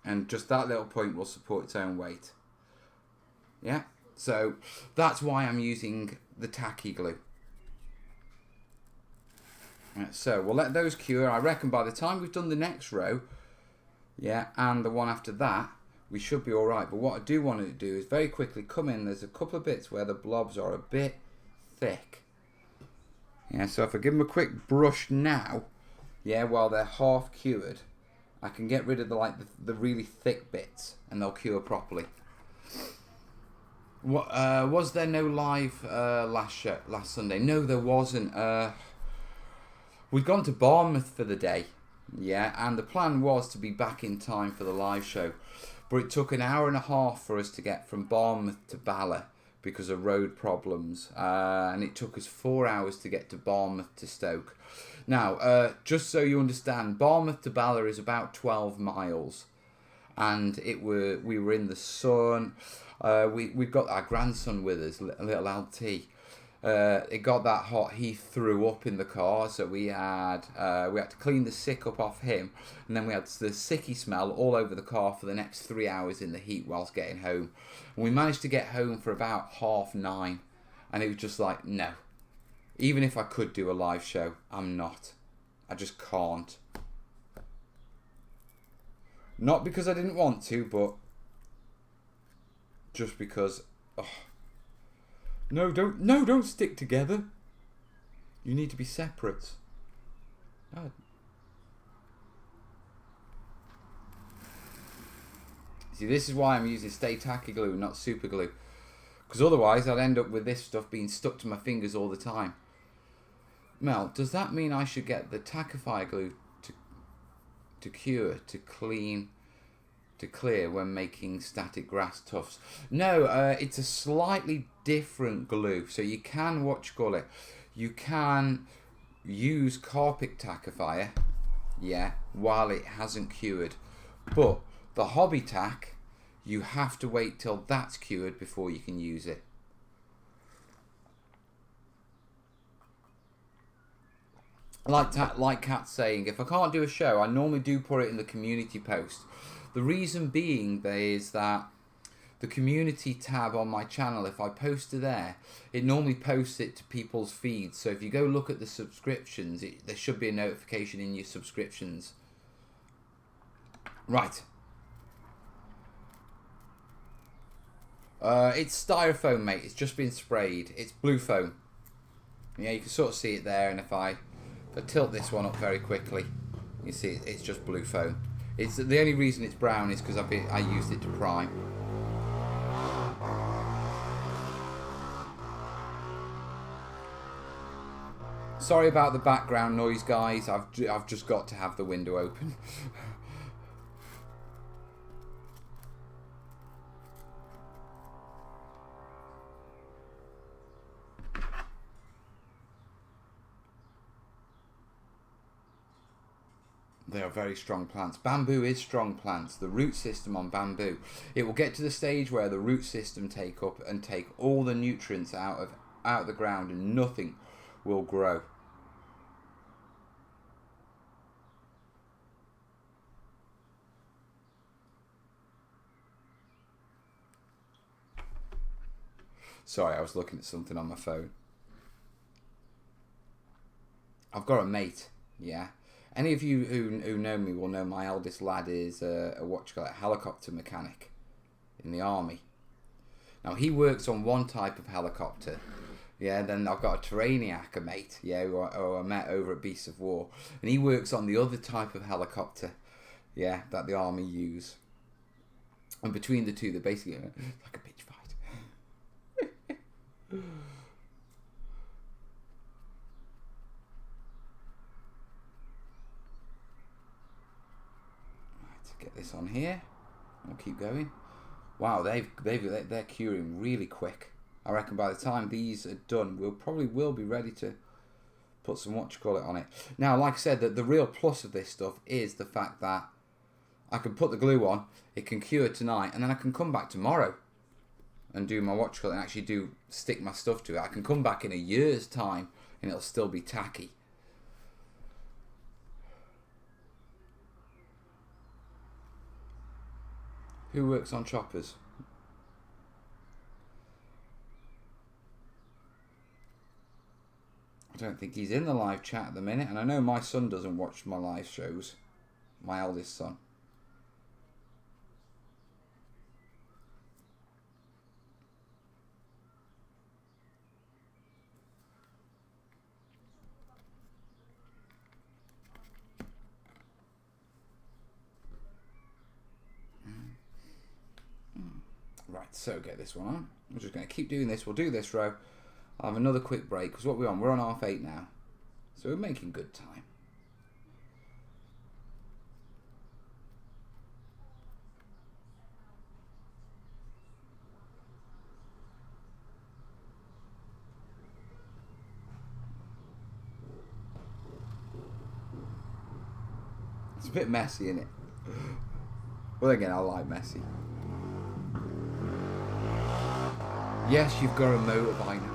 And just that little point will support its own weight. Yeah, so that's why I'm using the tacky glue. Right, so we'll let those cure. I reckon by the time we've done the next row, yeah, and the one after that, we should be all right. But what I do want to do is very quickly come in. There's a couple of bits where the blobs are a bit thick. Yeah, so if I give them a quick brush now, yeah, while they're half cured, I can get rid of the really thick bits, and they'll cure properly. What was there no live last Sunday? No, there wasn't. We'd gone to Bournemouth for the day, yeah, and the plan was to be back in time for the live show, but it took an hour and a half for us to get from Bournemouth to Bala because of road problems, and it took us 4 hours to get to Bournemouth to Stoke. Now, just so you understand, Bournemouth to Bala is about 12 miles, and we were in the sun. We've got our grandson with us, a little LT. It got that hot, he threw up in the car, so we had to clean the sick up off him, and then we had the sicky smell all over the car for the next 3 hours in the heat whilst getting home. And we managed to get home for about 9:30, and it was just like, no. Even if I could do a live show, I'm not. I just can't. Not because I didn't want to, but just because... Oh. No, don't stick together. You need to be separate. Oh. See, this is why I'm using Stay Tacky glue, not super glue. Because otherwise I'd end up with this stuff being stuck to my fingers all the time. Mel, does that mean I should get the tackifier glue to cure, to clean, to clear when making static grass tufts? No, it's a slightly different glue. So you can, what you call it, you can use carpet tackifier, yeah, while it hasn't cured. But the hobby tack, you have to wait till that's cured before you can use it. Like Kat's saying, if I can't do a show, I normally do put it in the community post. The reason being is that the community tab on my channel, if I post to there, it normally posts it to people's feeds. So if you go look at the subscriptions, there should be a notification in your subscriptions. Right. It's styrofoam, mate. It's just been sprayed. It's blue foam. Yeah, you can sort of see it there, and if I tilt this one up very quickly, you see it's just blue foam. It's the only reason it's brown is because I used it to prime. Sorry about the background noise, guys. I've just got to have the window open. They are very strong plants. Bamboo is strong plants. The root system on bamboo, it will get to the stage where the root system take all the nutrients out of the ground and nothing will grow. Sorry, I was looking at something on my phone. I've got a mate, yeah. Any of you who know me will know my eldest lad is a helicopter mechanic in the army. Now he works on one type of helicopter, yeah. Then I've got a terrainiac, a mate, yeah, who I met over at Beasts of War, and he works on the other type of helicopter, yeah, that the army use. And between the two, they're basically like a pitch fight. Get this on here. We'll keep going. Wow, they're curing really quick. I reckon by the time these are done, we'll probably be ready to put some on it. Now, like I said, that the real plus of this stuff is the fact that I can put the glue on, it can cure tonight, and then I can come back tomorrow and do my and actually stick my stuff to it. I can come back in a year's time and it'll still be tacky. Who works on choppers? I don't think he's in the live chat at the minute, and I know my son doesn't watch my live shows. My eldest son. Right, so get this one on. I'm just going to keep doing this. We'll do this row. I'll have another quick break, because what we're on 8:30 now. So we're making good time. It's a bit messy, isn't it? Well, again, I like messy. Yes, you've got a motorbike now.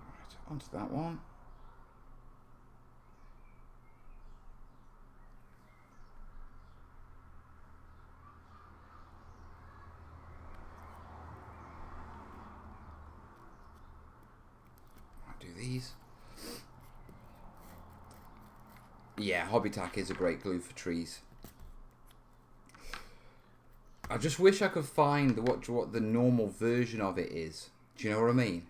Right, onto that one. Do these. Yeah, Hobby Tack is a great glue for trees. I just wish I could find what the normal version of it is. Do you know what I mean?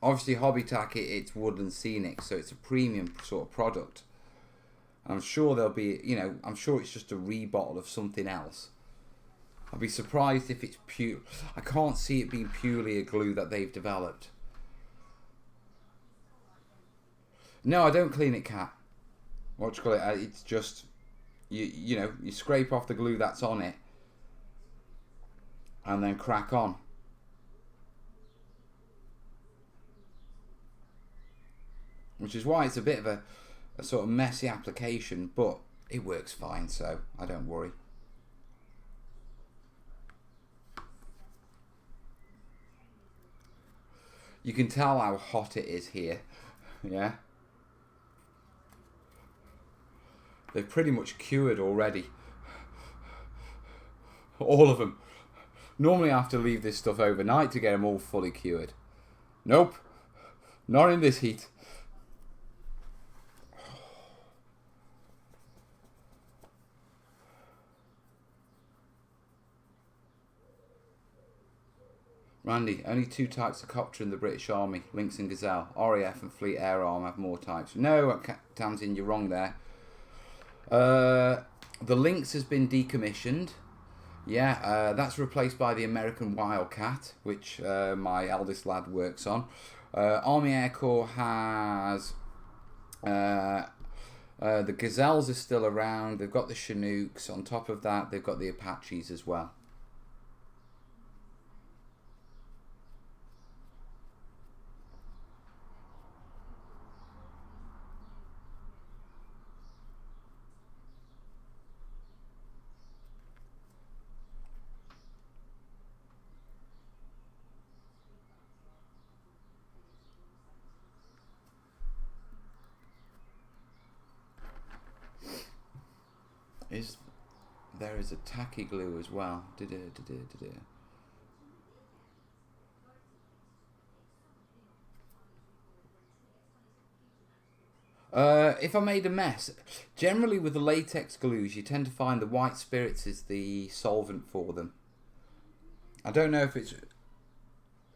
Obviously, Hobby Tack, it's wood and scenic, so it's a premium sort of product. I'm sure there'll be, I'm sure it's just a rebottle of something else. I'd be surprised if it's pure. I can't see it being purely a glue that they've developed. No, I don't clean it, Cat. It's just, you scrape off the glue that's on it and then crack on. Which is why it's a bit of a sort of messy application, but it works fine, so I don't worry. You can tell how hot it is here, yeah? They've pretty much cured already. All of them. Normally I have to leave this stuff overnight to get them all fully cured. Nope. Not in this heat. Randy, only 2 types of copter in the British Army, Lynx and Gazelle. RAF and Fleet Air Arm have more types. No, Tamsin, you're wrong there. The Lynx has been decommissioned. Yeah, that's replaced by the American Wildcat, which my eldest lad works on. Army Air Corps has... the Gazelles are still around. They've got the Chinooks. On top of that, they've got the Apaches as well. There is a tacky glue as well. If I made a mess, generally with the latex glues, you tend to find the white spirits is the solvent for them. I don't know if it's...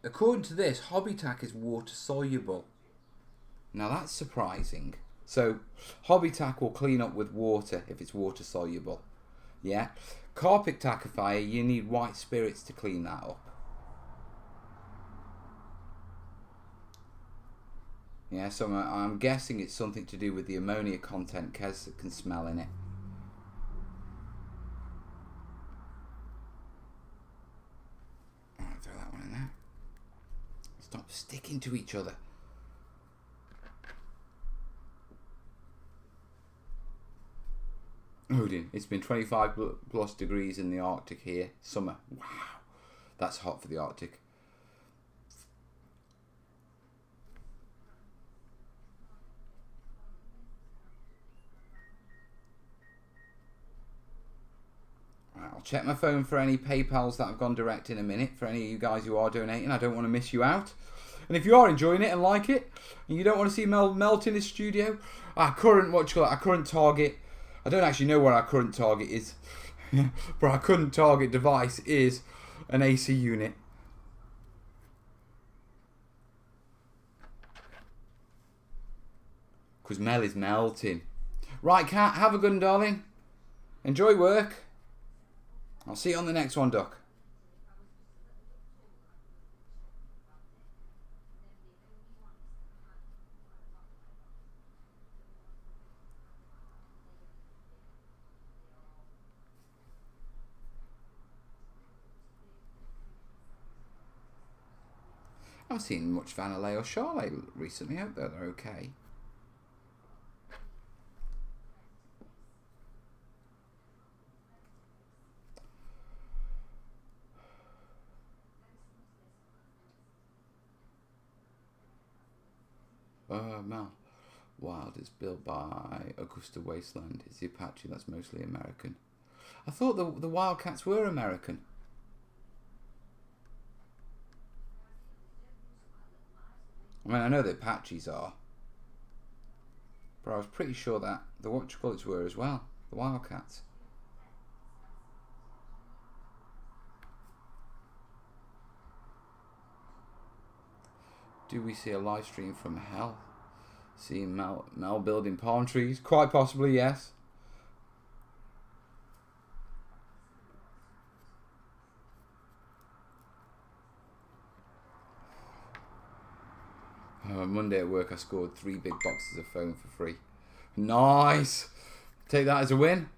According to this, Hobby Tack is water soluble. Now that's surprising. So, Hobby Tack will clean up with water if it's water soluble. Yeah. Carpet Tackifier, you need white spirits to clean that up. Yeah, so I'm guessing it's something to do with the ammonia content Kez can smell in it. Alright, throw that one in there. Stop sticking to each other. Odin, it's been 25 plus degrees in the Arctic here. Summer. Wow. That's hot for the Arctic. Right, I'll check my phone for any PayPals that have gone direct in a minute. For any of you guys who are donating, I don't want to miss you out. And if you are enjoying it and like it, and you don't want to see Mel melt in his studio, our current target... I don't actually know what our current target is, but our current target device is an AC unit. Because Mel is melting. Right, Kat, have a good one, darling. Enjoy work. I'll see you on the next one, Duck. I haven't seen much Vanillay or Charlotte recently. I hope they're okay. Mel. Wild is built by Augusta Wasteland. It's the Apache that's mostly American. I thought the Wildcats were American. I mean, I know the Apaches are, but I was pretty sure that the whatchamacallits were as well, the Wildcats. Do we see a live stream from hell? Seeing Mel building palm trees? Quite possibly, yes. Monday at work I scored 3 big boxes of foam for free. Nice! Take that as a win.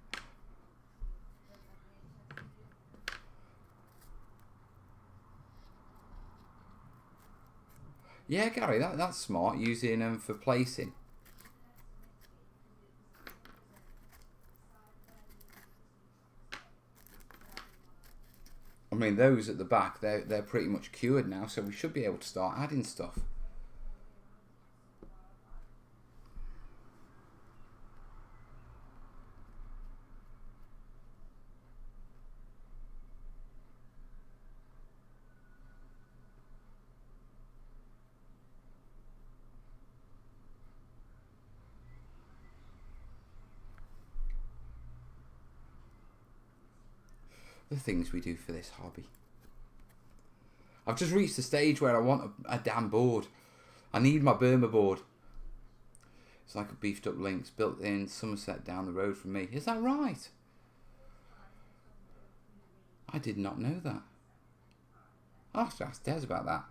Yeah, Gary, that's smart, using them for placing. I mean, those at the back, they're pretty much cured now, so we should be able to start adding stuff. The things we do for this hobby. I've just reached the stage where I want a damn board. I need my Burma board. It's like a beefed up Lynx built in Somerset down the road from me. Is that right? I did not know that. I'll have to ask Des about that.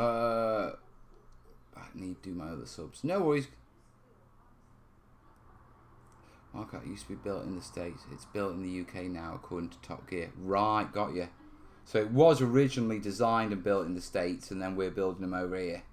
I need to do my other subs. No worries. Market used to be built in the States. It's built in the UK now, according to Top Gear. Right, got you. So it was originally designed and built in the States, and then we're building them over here.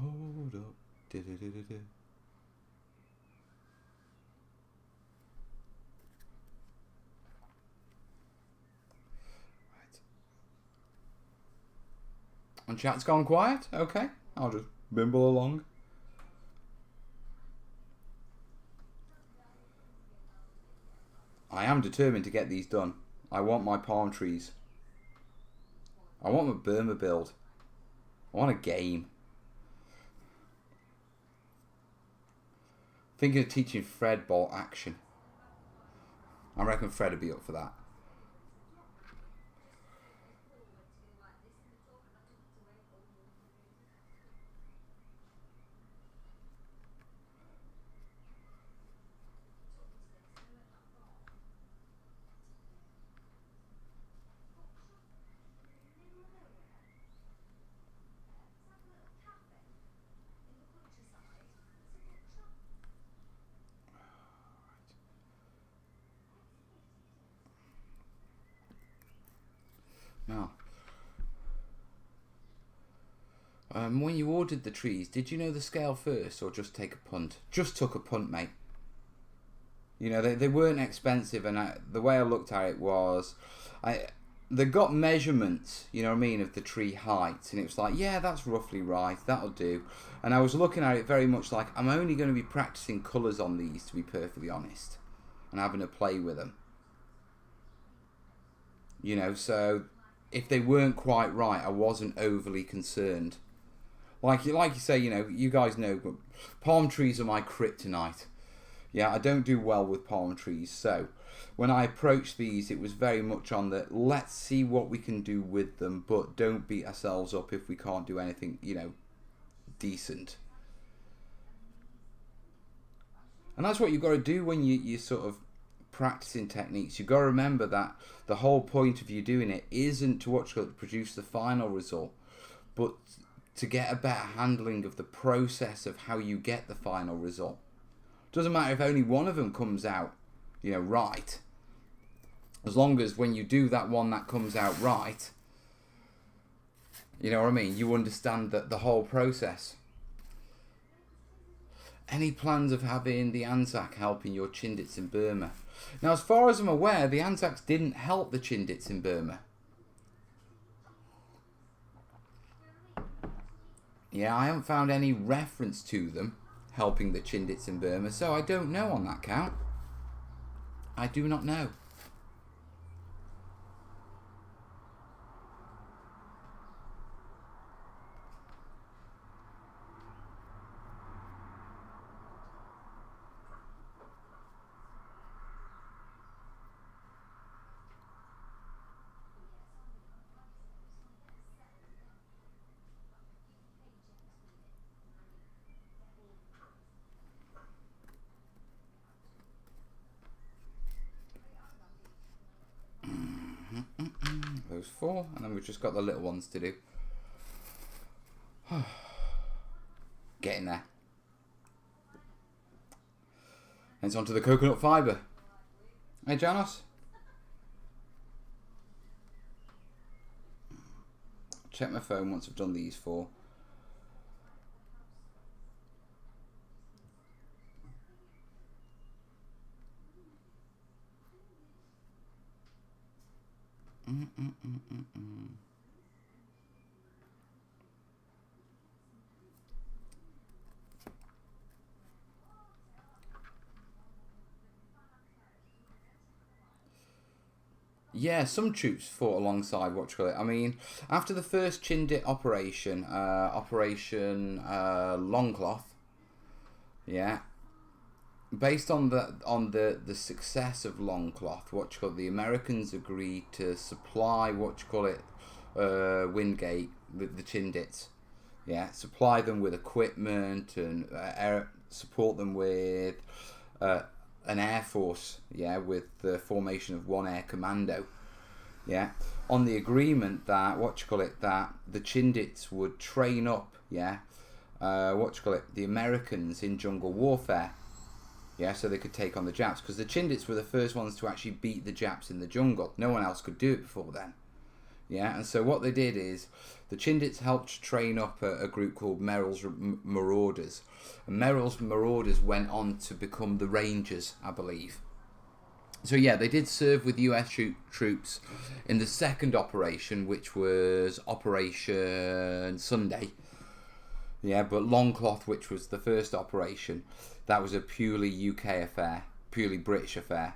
Hold up. Du-du-du-du-du. Right. And chat's gone quiet? Okay. I'll just bimble along. I am determined to get these done. I want my palm trees. I want my Burma build. I want a game. Thinking of teaching Fred bolt action. I reckon Fred would be up for that. Now, when you ordered the trees, did you know the scale first or just take a punt? Just took a punt, mate. You know, they weren't expensive, and the way I looked at it was, they got measurements, you know what I mean, of the tree height, and it was like, yeah, that's roughly right, that'll do. And I was looking at it very much like, I'm only going to be practicing colours on these, to be perfectly honest, and having a play with them. You know, so if they weren't quite right, I wasn't overly concerned. Like you say, you know, you guys know, but palm trees are my kryptonite. Yeah, I don't do well with palm trees. So when I approached these, it was very much on the let's see what we can do with them, but don't beat ourselves up if we can't do anything, you know, decent. And that's what you've got to do when you sort of practicing techniques. You've got to remember that the whole point of you doing it isn't to produce the final result, but to get a better handling of the process of how you get the final result. Doesn't matter if only one of them comes out, you know, right. As long as when you do that one that comes out right, you know what I mean, you understand that the whole process. Any plans of having the Anzac helping your Chindits in Burma? Now, as far as I'm aware, the Anzacs didn't help the Chindits in Burma. Yeah, I haven't found any reference to them helping the Chindits in Burma, so I don't know on that count. I do not know. 4, and then we've just got the little ones to do. Getting there. And it's onto the coconut fibre. Hey, Janos. Check my phone once I've done these 4. Yeah, some troops fought alongside I mean, after the first Chindit operation, Operation Longcloth, yeah, based on the success of Longcloth, the Americans agreed to supply Wingate with the Chindits, yeah, supply them with equipment and support them with an air force, yeah, with the formation of one air commando, yeah, on the agreement that that the Chindits would train up, yeah, the Americans in jungle warfare, yeah, so they could take on the Japs, because the Chindits were the first ones to actually beat the Japs in the jungle. No one else could do it before then, yeah, and so what they did is the Chindits helped train up a group called Merrill's Marauders. And Merrill's Marauders went on to become the Rangers, I believe. So yeah, they did serve with US troops in the second operation, which was Operation Sunday. Yeah, but Longcloth, which was the first operation, that was a purely UK affair, purely British affair.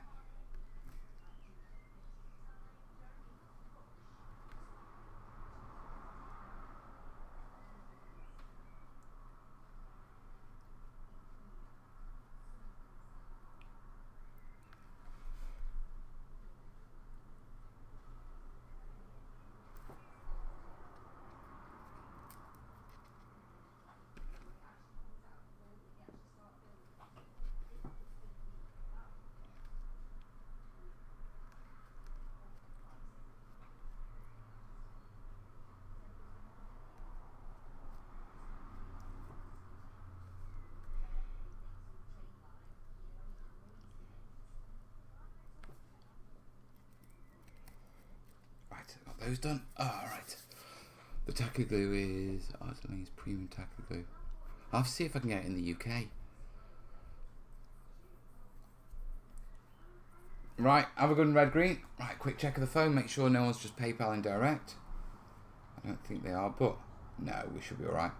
Got those done. Alright. The tacky glue is Arsenal's premium tacky glue. I'll have to see if I can get it in the UK. Right, have a good one, red green. Right, quick check of the phone, make sure no one's just PayPal in direct. I don't think they are, but no, we should be alright.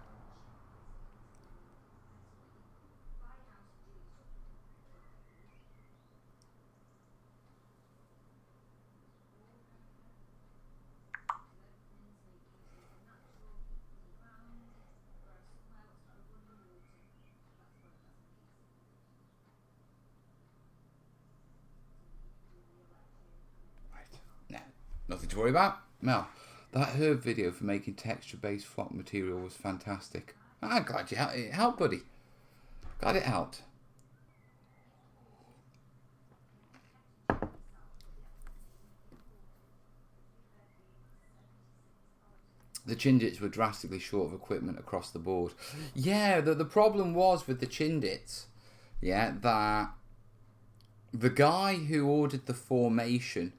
Nothing to worry about. Mel, that herb video for making texture-based flock material was fantastic. I'm glad it helped, buddy. Glad it helped. The Chindits were drastically short of equipment across the board. Yeah, the problem was with the Chindits, yeah, that the guy who ordered the formation,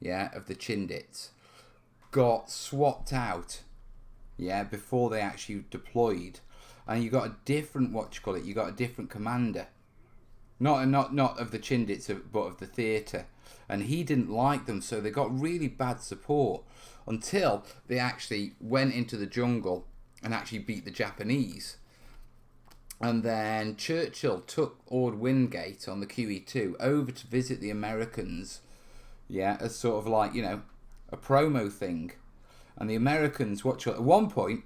yeah, of the Chindits got swapped out, yeah, before they actually deployed, and you got a different you got a different commander, not of the Chindits, but of the theatre, and he didn't like them, so they got really bad support until they actually went into the jungle and actually beat the Japanese. And then Churchill took Ord Wingate on the QE2 over to visit the Americans, yeah, as sort of like, you know, a promo thing. And the Americans, at one point,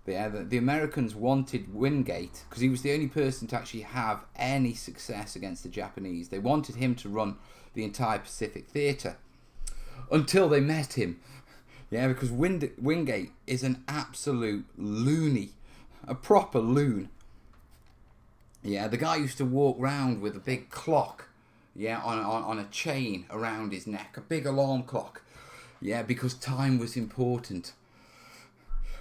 the Americans wanted Wingate, because he was the only person to actually have any success against the Japanese. They wanted him to run the entire Pacific Theatre until they met him. Yeah, because Wingate is an absolute loony, a proper loon. Yeah, the guy used to walk around with a big clock, yeah, on a chain around his neck, a big alarm clock. Yeah, because time was important.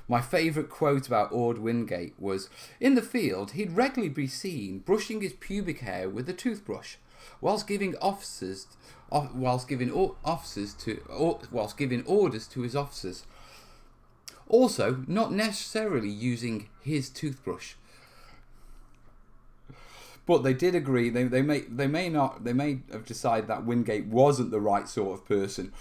My favourite quote about Ord Wingate was, in the field, he'd regularly be seen brushing his pubic hair with a toothbrush, whilst giving orders to his officers. Also, not necessarily using his toothbrush. But they did agree. They may have decided that Wingate wasn't the right sort of person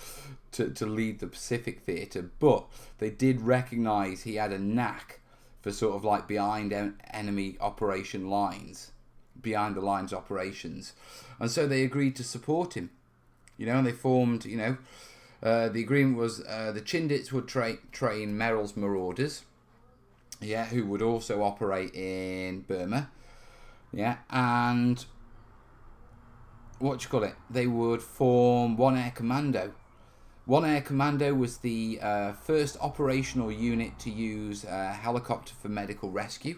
to lead the Pacific Theatre, but they did recognise he had a knack for sort of like behind enemy operation lines, behind the lines operations, and so they agreed to support him. You know, and they formed. You know, the agreement was the Chindits would train Merrill's Marauders, yeah, who would also operate in Burma. Yeah, and they would form One Air Commando. One Air Commando was the first operational unit to use a helicopter for medical rescue.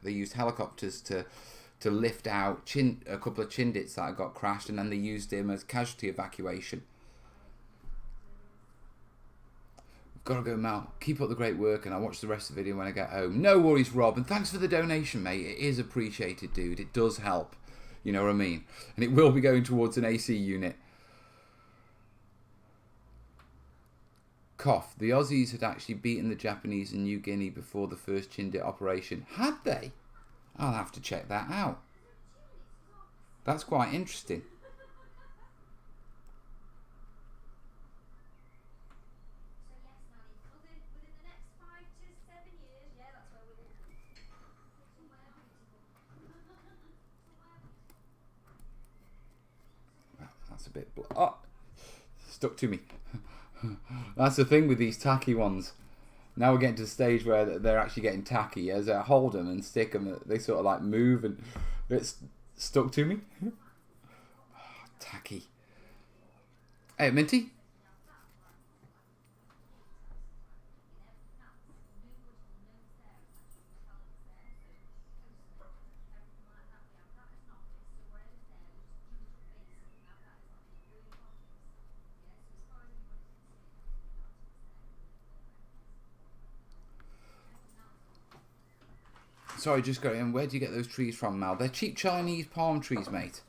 They used helicopters to lift out a couple of Chindits that had got crashed, and then they used him as casualty evacuation. Gotta go, Mal. Keep up the great work, and I'll watch the rest of the video when I get home. No worries, Rob, and thanks for the donation, mate. It is appreciated, dude. It does help. You know what I mean? And it will be going towards an AC unit. Cough. The Aussies had actually beaten the Japanese in New Guinea before the first Chindit operation. Had they? I'll have to check that out. That's quite interesting. That's a bit... Oh! Stuck to me. That's the thing with these tacky ones. Now we're getting to the stage where they're actually getting tacky. As I hold them and stick them, they sort of like move and it's stuck to me. Tacky. Hey, Minty. Sorry, just got in. Where do you get those trees from, Mal? They're cheap Chinese palm trees, mate.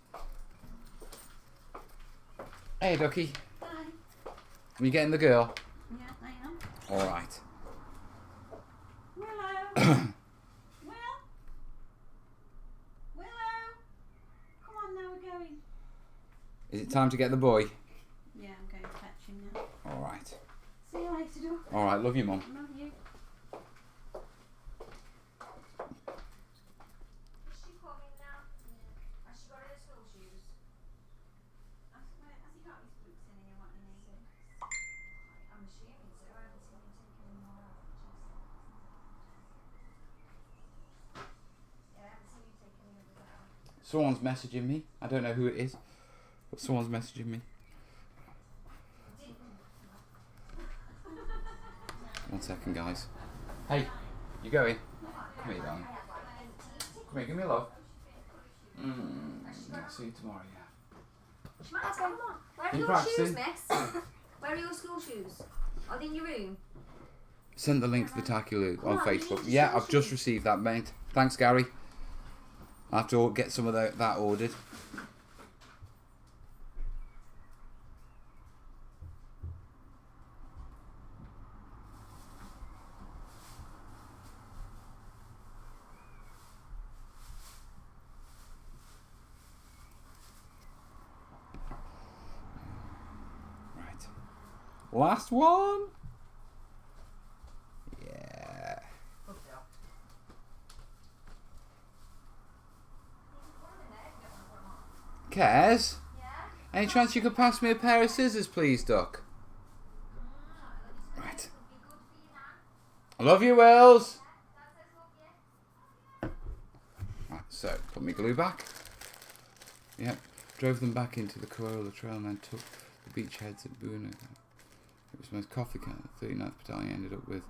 Hey, Ducky. Hi. Are you getting the girl? Yeah, I am. All right. Willow. Willow. Come on, now we're going. Is it time to get the boy? Yeah, I'm going to fetch him now. All right. See you later, Doc. All right. Love you, Mum. Love you. Someone's messaging me. I don't know who it is, but someone's messaging me. 1 second, guys. Hey, you going? Come here, darling. Come here, give me a love. I'll see you tomorrow, yeah. Matt, come on. Where are You your practicing? shoes, miss? Where are your school shoes? Are they in your room? Send the link to the Tacky Lou on Come on, you Facebook. need to Yeah, show I've just shoes. received that, mate. Thanks, Gary. I have to get some of that ordered. Right. Last one. Yeah. Kez? Yeah? Any chance you could pass me a pair of scissors, please, Duck? Right. I love you, Wills. Right, so, put my glue back. Yep. Drove them back into the Corolla Trail and then took the beachheads at Boone. It was the most coffee can. The 39th Battalion ended up with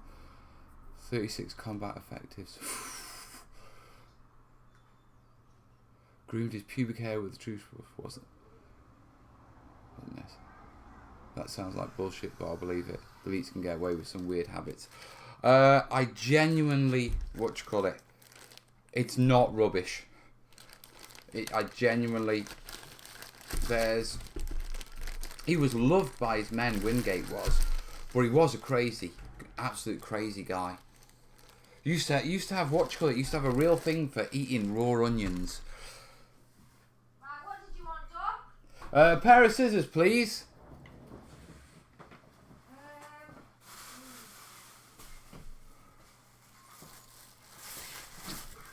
36 combat effectives. Groomed his pubic hair with the truth, wasn't this? That sounds like bullshit, but I'll believe it. Deletes can get away with some weird habits. I genuinely, it's not rubbish. I genuinely, he was loved by his men, Wingate was, but he was a absolute crazy guy. Used to have used to have a real thing for eating raw onions. Right, what did you want, Doc? A pair of scissors, please.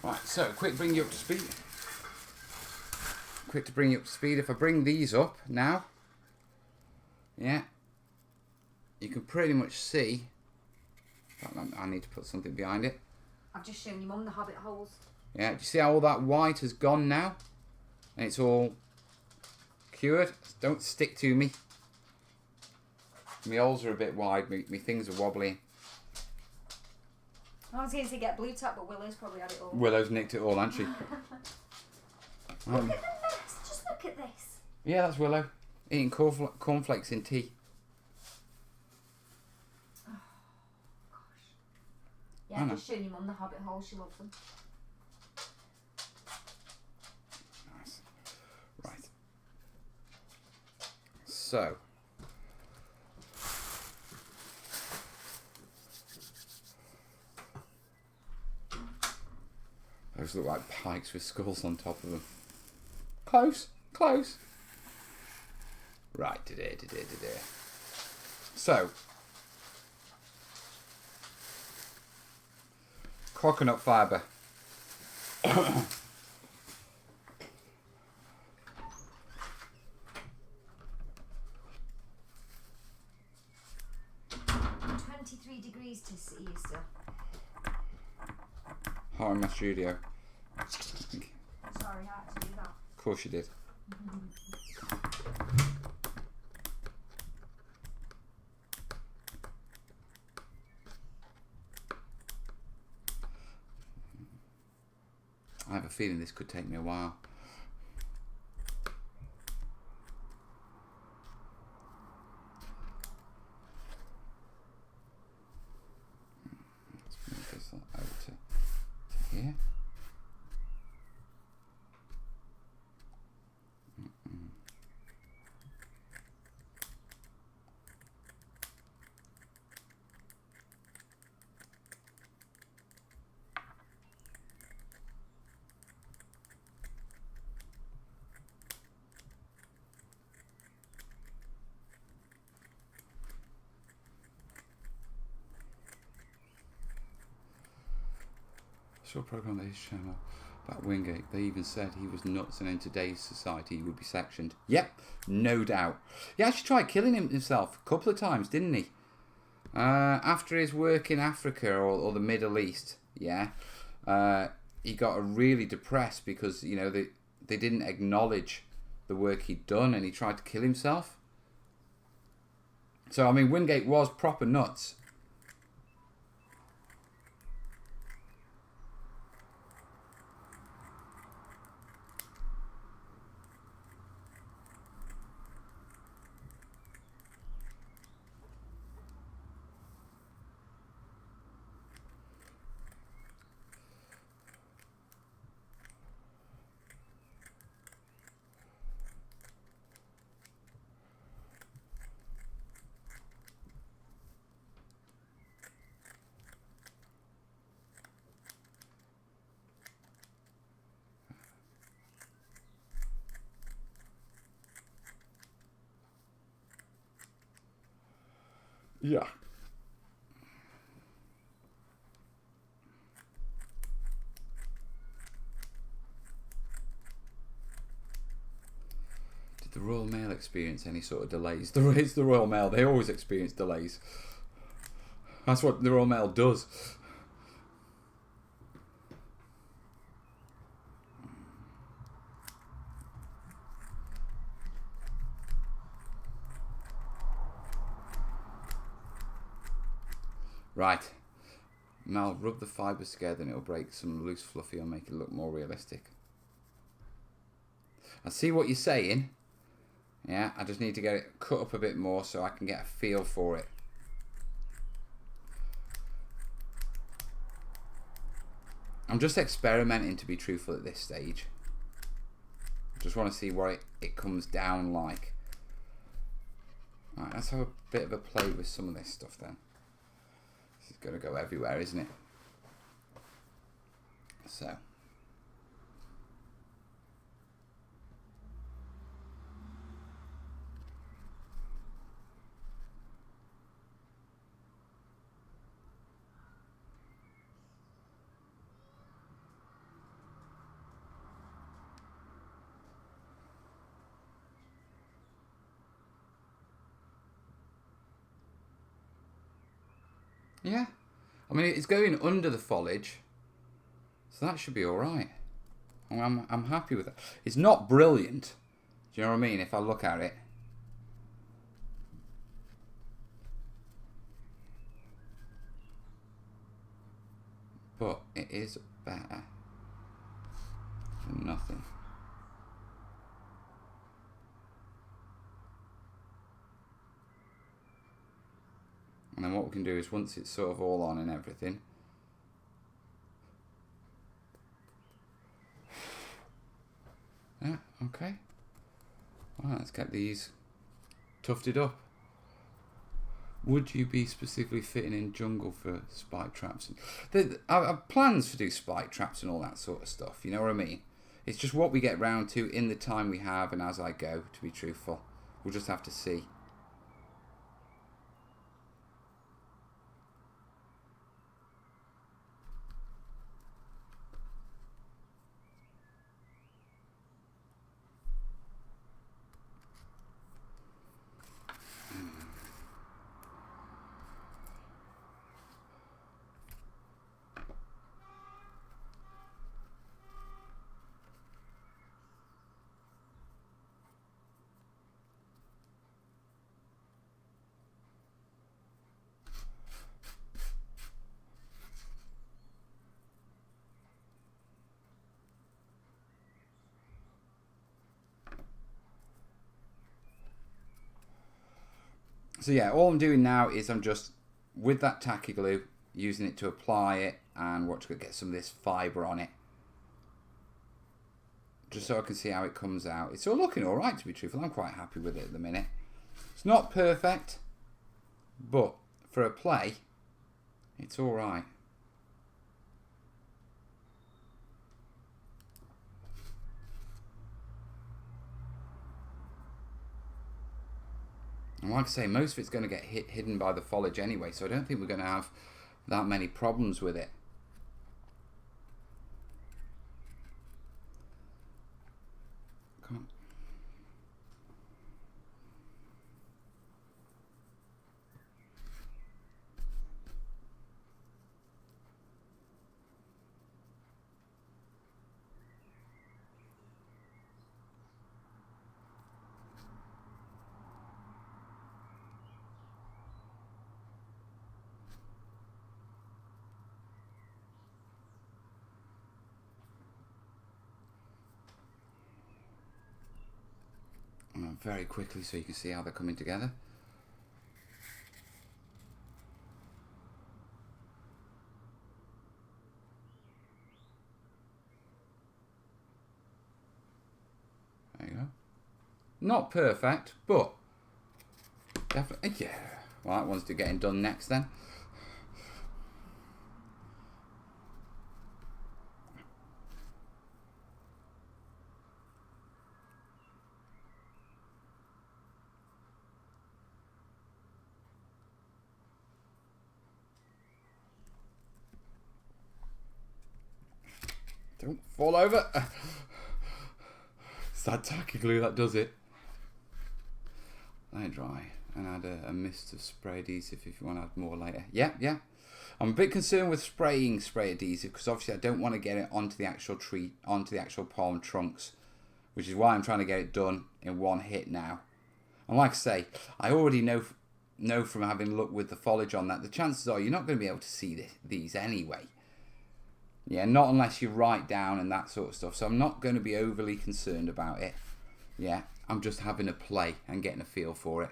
Right, so quick to bring you up to speed. If I bring these up now, yeah, you can pretty much see. I need to put something behind it. I've just shown your mum the hobbit holes. Yeah, do you see how all that white has gone now? And it's all cured. Don't stick to me. My holes are a bit wide. My things are wobbly. I was going to get blue tap, but Willow's probably had it all. Willow's nicked it all, hasn't she? Look at the mess. Just look at this. Yeah, that's Willow. Eating cornflakes in tea. Oh, gosh. Yeah, I've just shown your mum the hobbit holes. She loves them. Nice. Right. So. Those look like pikes with skulls on top of them. Close. Right, today. So, coconut fibre. Degrees to see you still. Hot in my studio. Sorry, I had to do that. Of course you did. I have a feeling this could take me a while. Let's move this over to here. Saw a program on his channel about Wingate. They even said he was nuts and in today's society he would be sectioned. Yep, no doubt. He actually tried killing himself a couple of times, didn't he? After his work in Africa or the Middle East, yeah, he got really depressed because, you know, they didn't acknowledge the work he'd done and he tried to kill himself. So, I mean, Wingate was proper nuts. Yeah. Did the Royal Mail experience any sort of delays? It's the Royal Mail. They always experience delays. That's what the Royal Mail does. Right. Now rub the fibres together and it'll break some loose fluffy and make it look more realistic. I see what you're saying. Yeah, I just need to get it cut up a bit more so I can get a feel for it. I'm just experimenting, to be truthful, at this stage. I just want to see what it comes down like. Alright, let's have a bit of a play with some of this stuff then. This is going to go everywhere, isn't it? So. Yeah, I mean it's going under the foliage, so that should be all right. I'm happy with that. It's not brilliant, do you know what I mean? If I look at it, but it is better than nothing. And then what we can do is, once it's sort of all on and everything, yeah, okay. Well, let's get these tufted up. Would you be specifically fitting in jungle for spike traps? I have plans to do spike traps and all that sort of stuff, you know what I mean? It's just what we get round to in the time we have and as I go, to be truthful. We'll just have to see. So yeah, all I'm doing now is I'm just, with that tacky glue, using it to apply it and watch it get some of this fibre on it. Just so I can see how it comes out. It's all looking alright, to be truthful. I'm quite happy with it at the minute. It's not perfect, but for a play, it's alright. And like I say, most of it's going to get hidden by the foliage anyway, so I don't think we're going to have that many problems with it. Come on. Very quickly so you can see how they're coming together. There you go. Not perfect, but definitely, yeah. Well, that one's getting done next then. Don't fall over. It's that tacky glue that does it. Let it dry and add a mist of spray adhesive if you want to add more later. Yeah. I'm a bit concerned with spraying spray adhesive because obviously I don't want to get it onto the actual tree, onto the actual palm trunks, which is why I'm trying to get it done in one hit now. And like I say, I already know from having looked with the foliage on that, the chances are you're not going to be able to see these anyway. Yeah, not unless you write down and that sort of stuff. So I'm not going to be overly concerned about it. Yeah, I'm just having a play and getting a feel for it.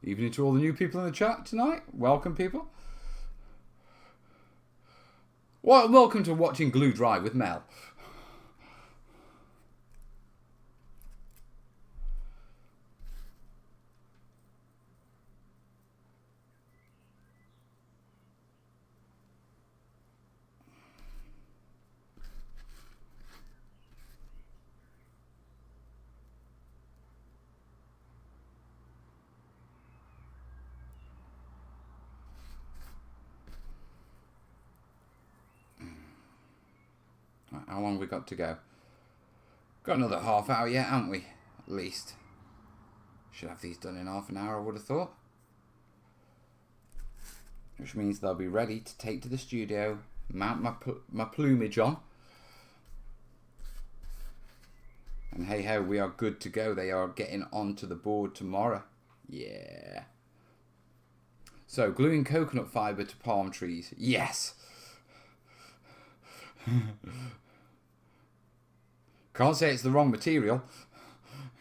Evening to all the new people in the chat tonight. Welcome, people. Well, welcome to watching Glue Dry with Mel. How long have we got to go? Got another half hour yet, haven't we? At least. Should have these done in half an hour, I would have thought. Which means they'll be ready to take to the studio, mount my plumage on. And hey ho, we are good to go. They are getting onto the board tomorrow. Yeah. So, gluing coconut fibre to palm trees. Yes! Can't say it's the wrong material.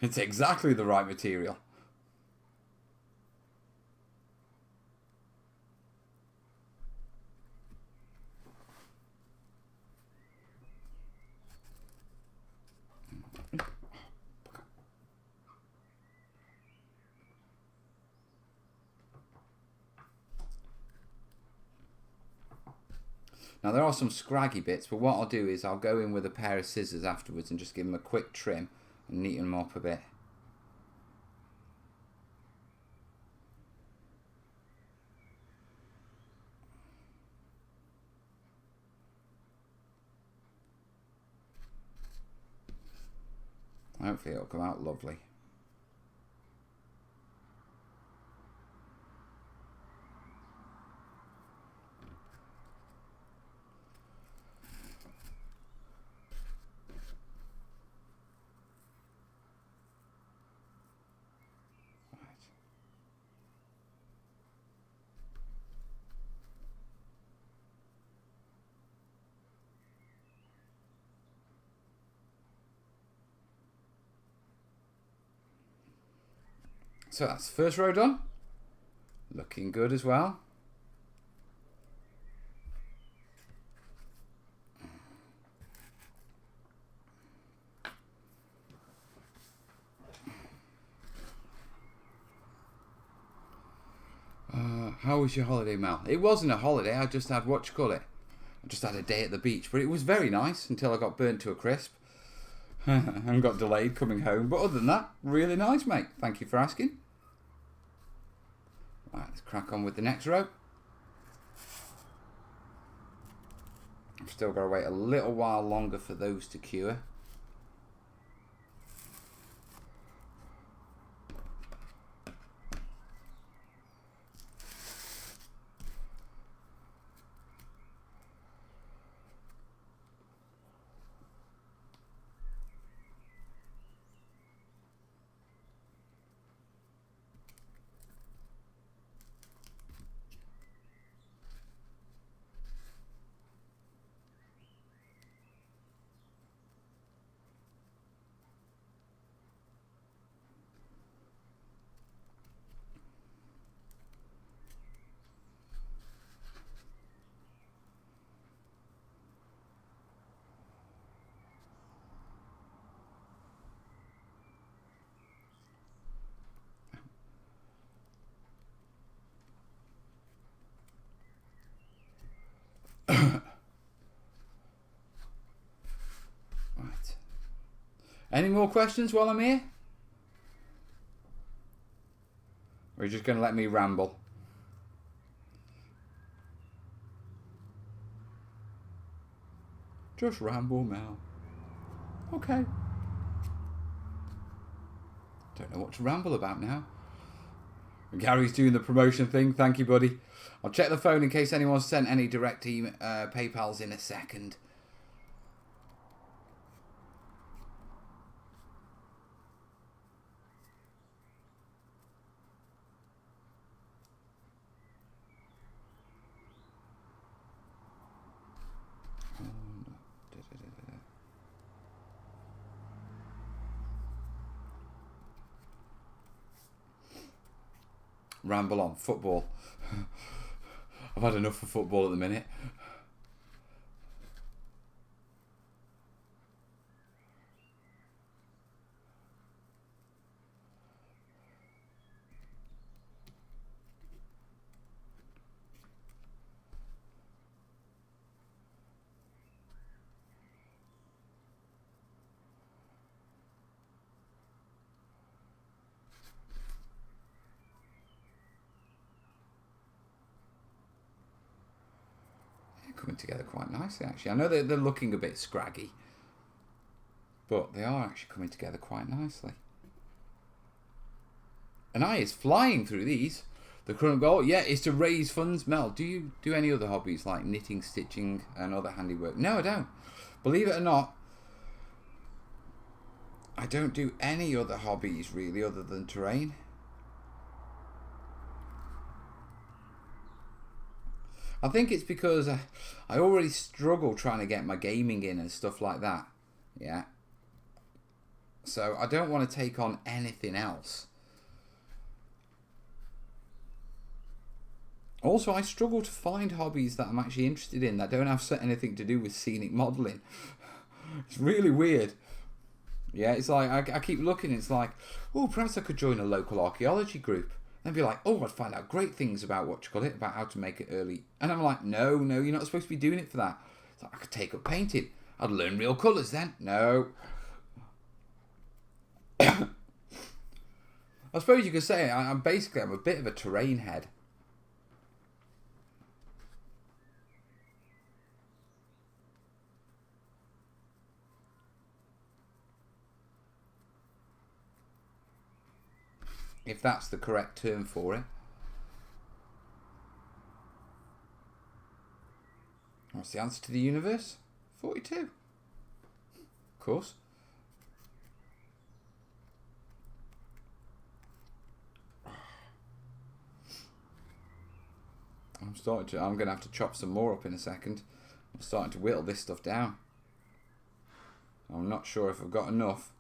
It's exactly the right material. Now there are some scraggy bits, but what I'll do is I'll go in with a pair of scissors afterwards and just give them a quick trim and neaten them up a bit. Hopefully it'll come out lovely. So that's the first row done. Looking good as well. How was your holiday, Mel? It wasn't a holiday, I just had, what you call it? I just had a day at the beach, but it was very nice until I got burnt to a crisp. And got delayed coming home, but other than that, really nice, mate. Thank you for asking. Right, let's crack on with the next row. I've still got to wait a little while longer for those to cure. Right. Any more questions while I'm here? Or are you just going to let me ramble? Just ramble, Mel. Okay. Don't know what to ramble about now. Gary's doing the promotion thing. Thank you, buddy. I'll check the phone in case anyone's sent any direct PayPals in a second. Ramble on. Football. I've had enough of football at the minute. Coming together quite nicely, actually. I know they're looking a bit scraggy, but they are actually coming together quite nicely. And I is flying through these. The current goal, yeah, is to raise funds. Mel, do you do any other hobbies like knitting, stitching, and other handiwork? No, I don't. Believe it or not, I don't do any other hobbies really other than terrain. I think it's because I already struggle trying to get my gaming in and stuff like that. Yeah. So I don't want to take on anything else. Also, I struggle to find hobbies that I'm actually interested in that don't have anything to do with scenic modelling. It's really weird. Yeah, it's like I keep looking. It's like, oh, perhaps I could join a local archaeology group. And be like, oh, I'd find out great things about about how to make it early. And I'm like, no, you're not supposed to be doing it for that. It's like, I could take up painting. I'd learn real colours then. No. I suppose you could say I'm a bit of a terrain head. If that's the correct term for it. What's the answer to the universe? 42. Of course. I'm going to have to chop some more up in a second. I'm starting to whittle this stuff down. I'm not sure if I've got enough.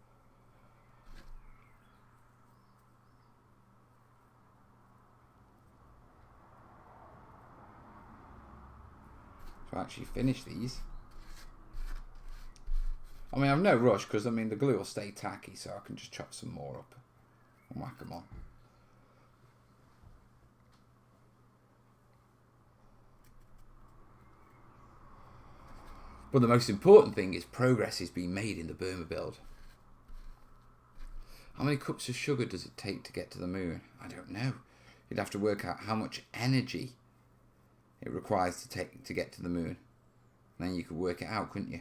To actually finish these. I mean, I've no rush because I mean the glue will stay tacky, so I can just chop some more up and whack them on. But the most important thing is progress is being made in the Burma build. How many cups of sugar does it take to get to the moon? I don't know. You'd have to work out how much energy it requires to get to the moon. And then you could work it out, couldn't you?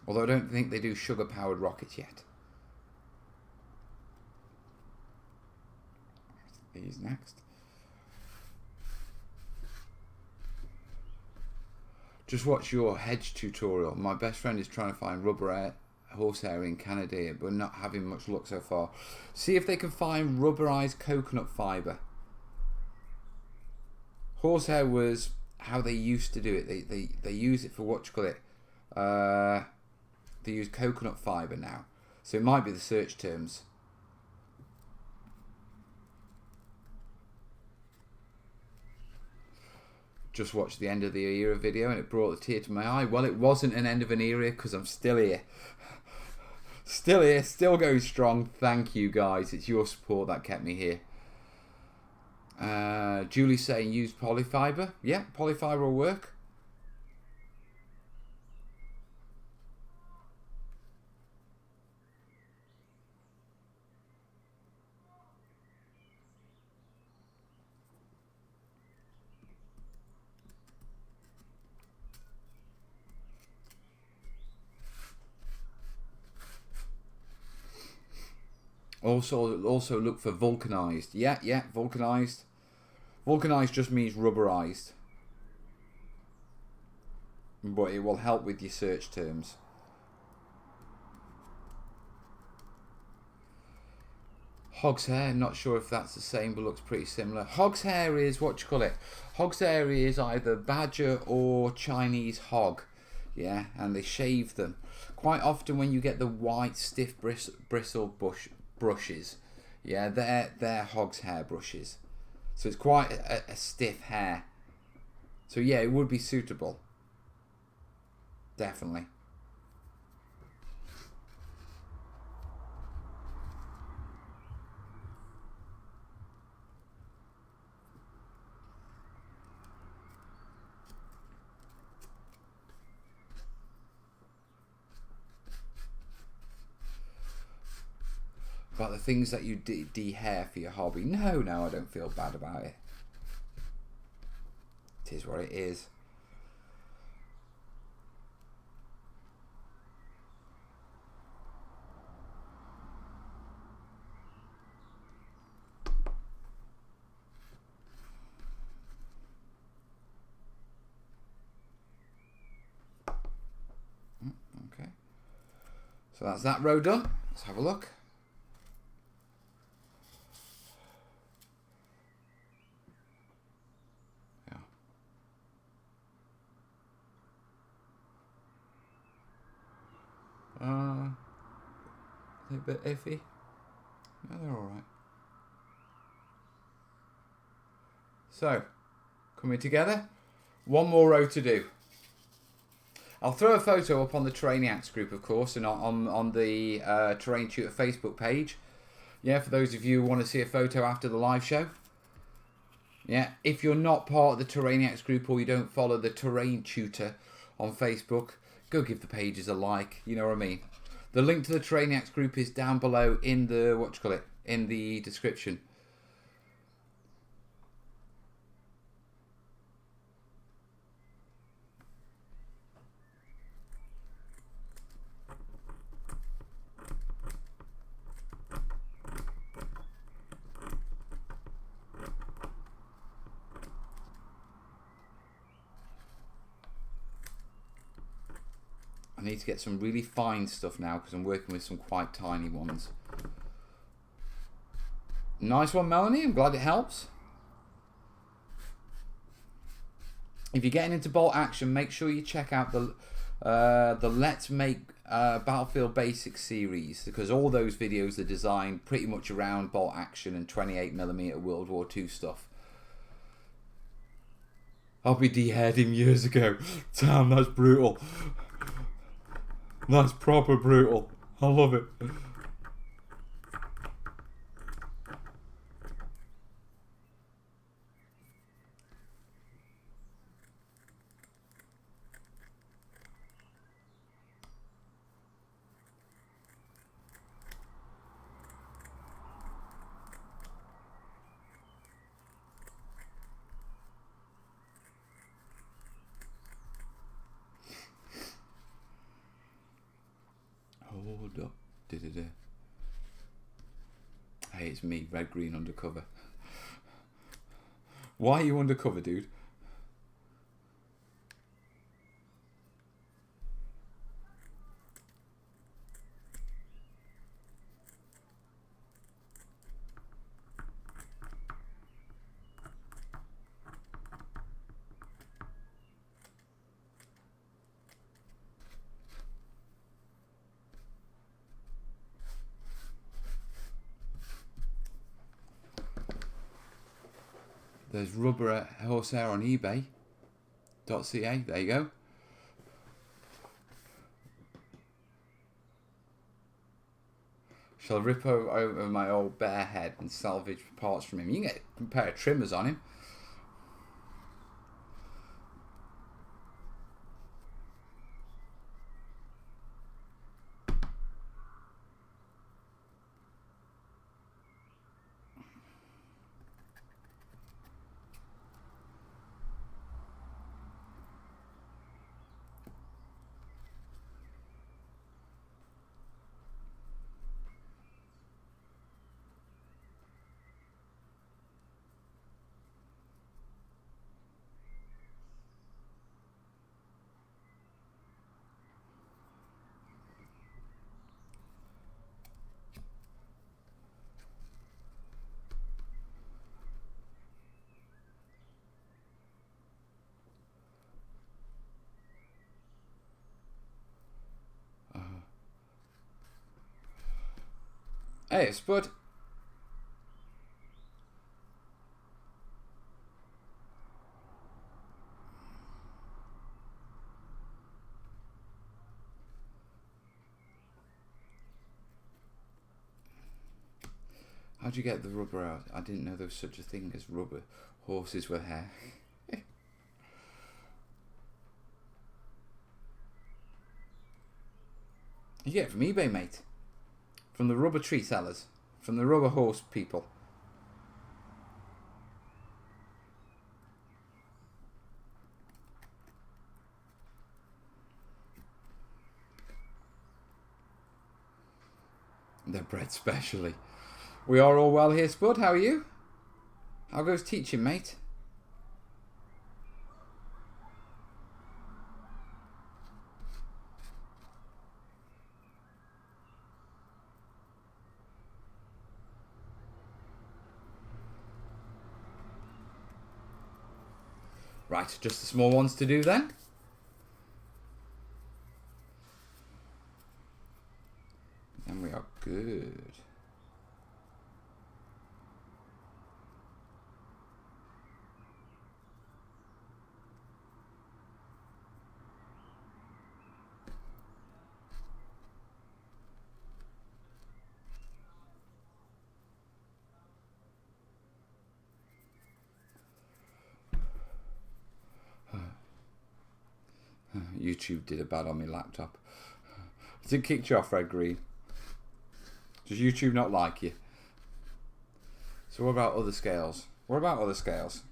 Although I don't think they do sugar-powered rockets yet. These next. Just watch your hedge tutorial. My best friend is trying to find horsehair in Canada, but not having much luck so far. See if they can find rubberized coconut fibre. Horsehair was how they used to do it. They use it for what you call it. They use coconut fibre now. So it might be the search terms. Just watched the end of the era video and it brought a tear to my eye. Well, it wasn't an end of an era because I'm still here. Still here, still going strong. Thank you guys. It's your support that kept me here. Julie's saying use polyfibre. Yeah, polyfibre will work. Also look for vulcanized. Yeah, vulcanized. Vulcanized just means rubberized. But it will help with your search terms. Hog's hair, not sure if that's the same, but looks pretty similar. Hog's hair is, what do you call it? Hog's hair is either badger or Chinese hog. Yeah, and they shave them. Quite often when you get the white, stiff bristle brushes, yeah, they're hog's hair brushes. So it's quite a stiff hair. So yeah, it would be suitable. Definitely. About the things that you de-hair for your hobby. No, I don't feel bad about it. It is what it is. Okay. So that's that row done. Let's have a look. A bit iffy. No, they're alright. So, coming together. One more row to do. I'll throw a photo up on the Terrainiacs group, of course, and on the Terrain Tutor Facebook page. Yeah, for those of you who want to see a photo after the live show. Yeah, if you're not part of the Terrainiacs group or you don't follow the Terrain Tutor on Facebook, go give the pages a like, you know what I mean. The link to the Terrainiacs group is down below in the, in the description. I need to get some really fine stuff now because I'm working with some quite tiny ones. Nice one, Melanie. I'm glad it helps. If you're getting into bolt action, make sure you check out the Let's Make Battlefield Basics series, because all those videos are designed pretty much around bolt action and 28mm World War II stuff. I'll be de-haired him years ago. Damn, that's brutal. That's proper brutal. I love it. Hold up. Hey, it's me, Red Green Undercover. Why are you undercover, dude? There's rubber horsehair on eBay.ca. There you go. Shall I rip over my old bear head and salvage parts from him? You can get a pair of trimmers on him. Hey, Spud. How'd you get the rubber out? I didn't know there was such a thing as rubber horses with hair. You get it from eBay, mate. From the rubber tree sellers. From the rubber horse people. They're bred specially. We are all well here, Spud. How are you? How goes teaching, mate? Right, just the small ones to do then. And we are good. YouTube did a bad on my laptop. It kicked you off, Red Green. Does YouTube not like you? So what about other scales? What about other scales?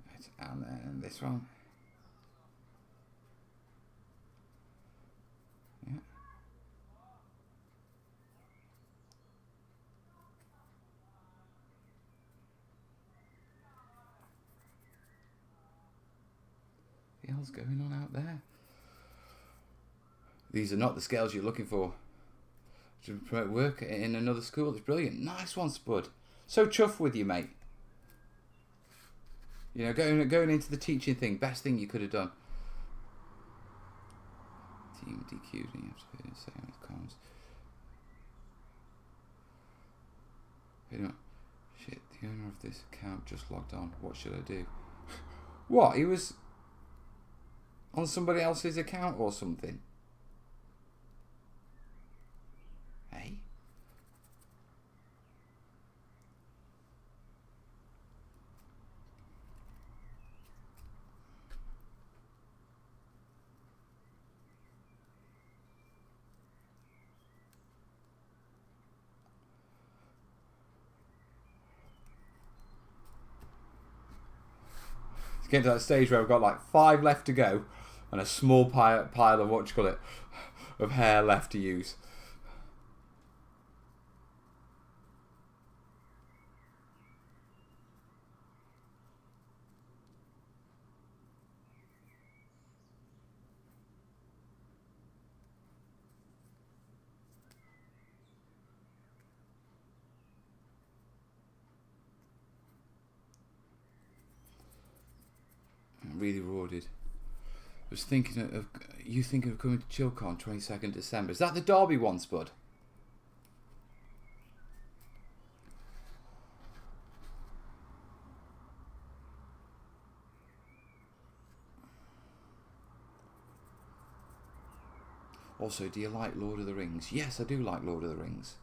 Right, and then this one. Yeah. What the hell's going on out there? These are not the scales you're looking for. To promote work in another school. It's brilliant. Nice one, Spud. So chuffed with you, mate. You know, going into the teaching thing, best thing you could have done. Team DQ'd and you have to put in saying with comms. Wait a minute. Shit, the owner of this account just logged on. What should I do? What? He was on somebody else's account or something? Hey? It's getting to that stage where I've got like 5 left to go and a small pile of what you call it, of hair left to use. Really rewarded. I was thinking of coming to Chillcon 22nd December. Is that the Derby one, Spud? Also, do you like Lord of the Rings? Yes, I do like Lord of the Rings.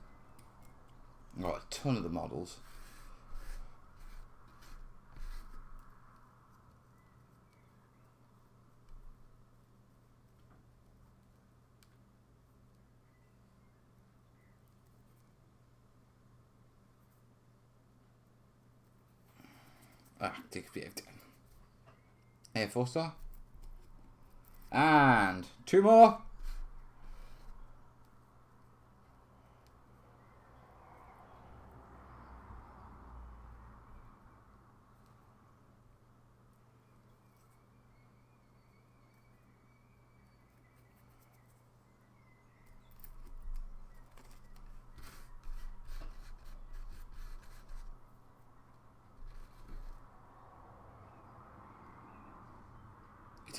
I've got a ton of the models. Here, 4-star. And 2 more.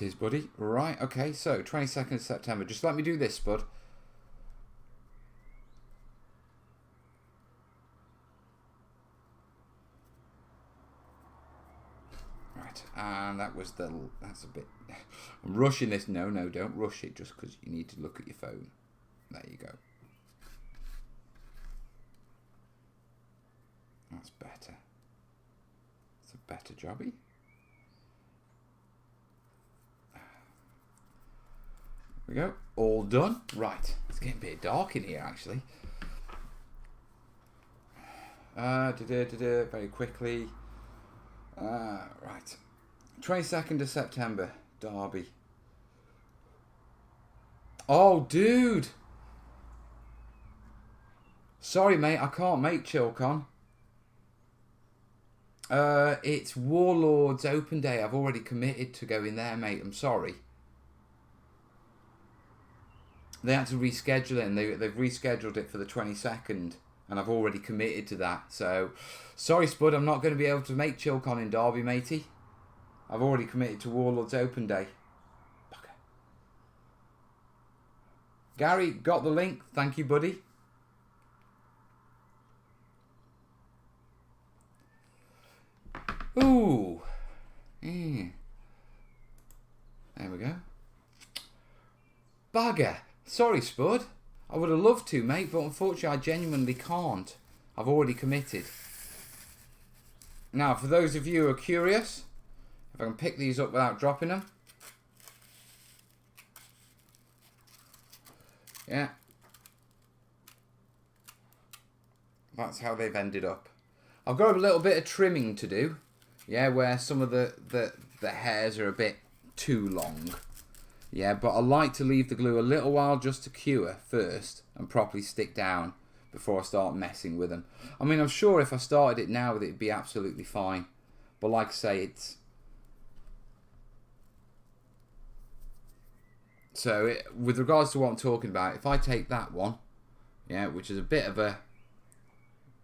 It is, buddy. Right, okay, so 22nd of September. Just let me do this, Spud. Right, and that's a bit... I'm rushing this. No, don't rush it just because you need to look at your phone. There you go. That's better. It's a better jobby. There we go. All done. Right. It's getting a bit dark in here, actually. Very quickly. Right. 22nd of September. Derby. Oh, dude. Sorry, mate. I can't make ChillCon. It's Warlords Open Day. I've already committed to going there, mate. I'm sorry. They had to reschedule it, and they've rescheduled it for the 22nd, and I've already committed to that. So, sorry, Spud, I'm not going to be able to make ChillCon in Derby, matey. I've already committed to Warlords Open Day. Okay. Gary, got the link. Thank you, buddy. Ooh. Yeah. There we go. Bugger. Sorry, Spud. I would have loved to, mate, but unfortunately I genuinely can't. I've already committed. Now, for those of you who are curious, if I can pick these up without dropping them. Yeah. That's how they've ended up. I've got a little bit of trimming to do. Yeah, where some of the hairs are a bit too long. Yeah, but I like to leave the glue a little while just to cure first and properly stick down before I start messing with them. I mean, I'm sure if I started it now, it'd be absolutely fine. But like I say, it's... So, with regards to what I'm talking about, if I take that one, yeah, which is a bit of a...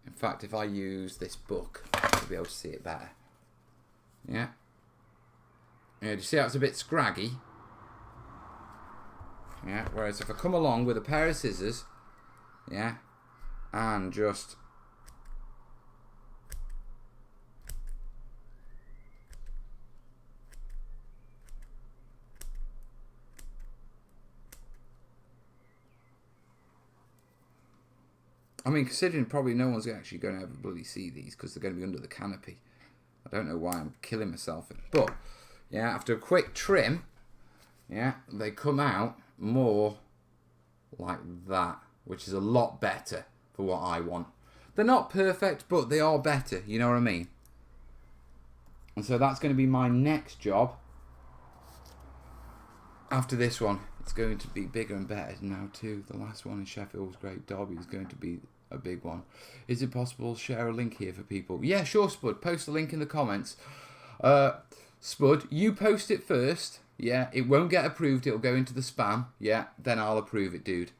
In fact, if I use this book, you'll be able to see it better. Yeah. Yeah, do you see how it's a bit scraggy? Yeah, whereas if I come along with a pair of scissors, yeah, and just... I mean, considering probably no one's actually going to ever bloody see these because they're going to be under the canopy. I don't know why I'm killing myself. But, yeah, after a quick trim, yeah, they come out more like that, which is a lot better for what I want. They're not perfect, but they are better, you know what I mean? And so that's going to be my next job. After this one, it's going to be bigger and better now too. The last one in Sheffield was great. Derby is going to be a big one. Is it possible to share a link here for people? Yeah, sure, Spud. Post a link in the comments. Spud, you post it first. Yeah, it won't get approved. It'll go into the spam. Yeah, then I'll approve it, dude.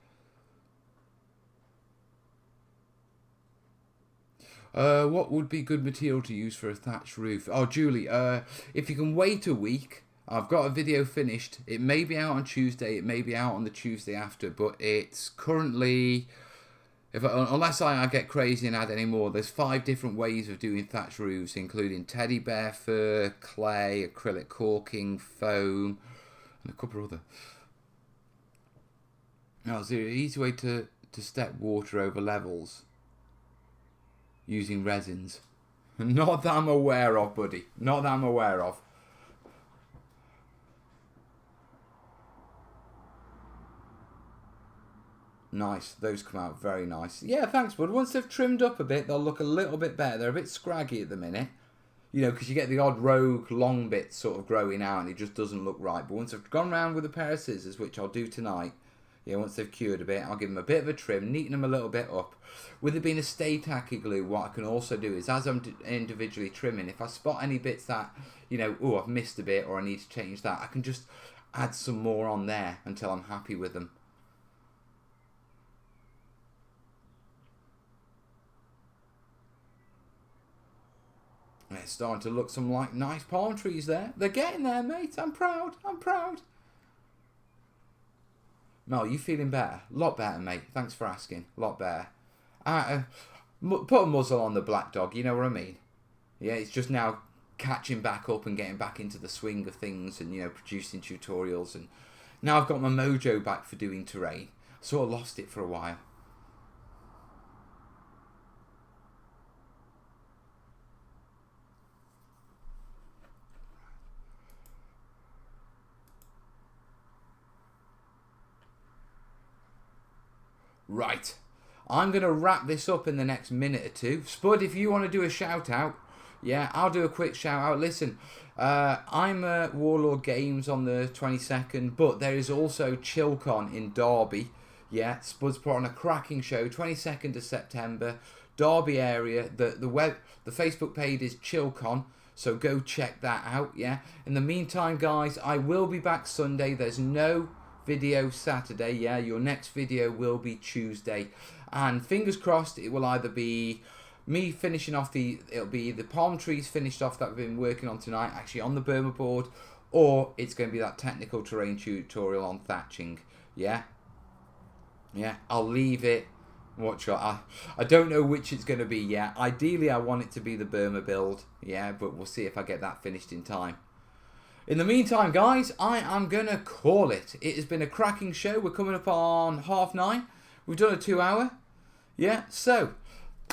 What would be good material to use for a thatched roof? Oh, Julie, if you can wait a week, I've got a video finished. It may be out on Tuesday. It may be out on the Tuesday after, but it's currently... unless I get crazy and add any more, there's 5 different ways of doing thatched roofs, including teddy bear fur, clay, acrylic caulking, foam, and a couple of other. Now, is there an easy way to step water over levels using resins? Not that I'm aware of, buddy. Not that I'm aware of. Nice, those come out very nice. Yeah, thanks, bud. Once they've trimmed up a bit, they'll look a little bit better. They're a bit scraggy at the minute. You know, because you get the odd rogue long bits sort of growing out and it just doesn't look right. But once I've gone round with a pair of scissors, which I'll do tonight, yeah, once they've cured a bit, I'll give them a bit of a trim, neaten them a little bit up. With it being a stay tacky glue, what I can also do is, as I'm individually trimming, if I spot any bits that, you know, oh, I've missed a bit or I need to change that, I can just add some more on there until I'm happy with them. it's starting to look some like nice palm trees there. They're getting there, mate. I'm proud. I'm proud. Mel, you feeling better? A lot better, mate. Thanks for asking. A lot better. Put a muzzle on the black dog, you know what I mean? Yeah, it's just now catching back up and getting back into the swing of things and, you know, producing tutorials. And now I've got my mojo back for doing terrain. Sort of lost it for a while. Right, I'm going to wrap this up in the next minute or two. Spud, if you want to do a shout out, yeah, I'll do a quick shout out. Listen, I'm at Warlord Games on the 22nd, but there is also ChillCon in Derby. Yeah, Spud's put on a cracking show, 22nd of September, Derby area. The Facebook page is ChillCon, so go check that out, yeah. In the meantime, guys, I will be back Sunday. There's no video Saturday, yeah. Your next video will be Tuesday, and fingers crossed it will either be me finishing off it'll be the palm trees finished off that we've been working on tonight, actually on the Burma board, or it's going to be that technical terrain tutorial on thatching, yeah. I'll leave it. I don't know which it's going to be yet. Ideally, I want it to be the Burma build, yeah, but we'll see if I get that finished in time. In the meantime, guys, I am going to call it. It has been a cracking show. We're coming up on 9:30. We've done a 2 hour. Yeah, so,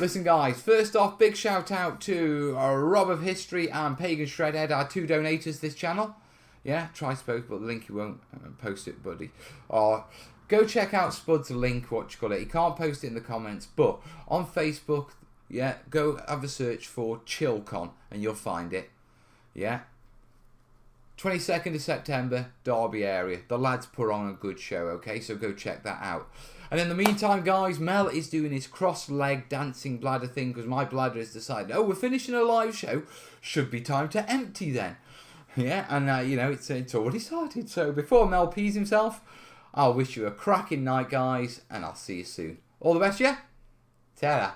listen, guys. First off, big shout out to Rob of History and Pagan Shredhead, our 2 donators to this channel. Yeah, try to post, but the link you won't post it, buddy. Or go check out Spud's link, He can't post it in the comments, but on Facebook, yeah, go have a search for ChillCon and you'll find it. Yeah. 22nd of September, Derby area. The lads put on a good show, okay? So go check that out. And in the meantime, guys, Mel is doing his cross-leg dancing bladder thing because my bladder has decided, oh, we're finishing a live show. Should be time to empty then. Yeah, and, you know, it's already started. So before Mel pees himself, I'll wish you a cracking night, guys, and I'll see you soon. All the best, yeah? Ta-da.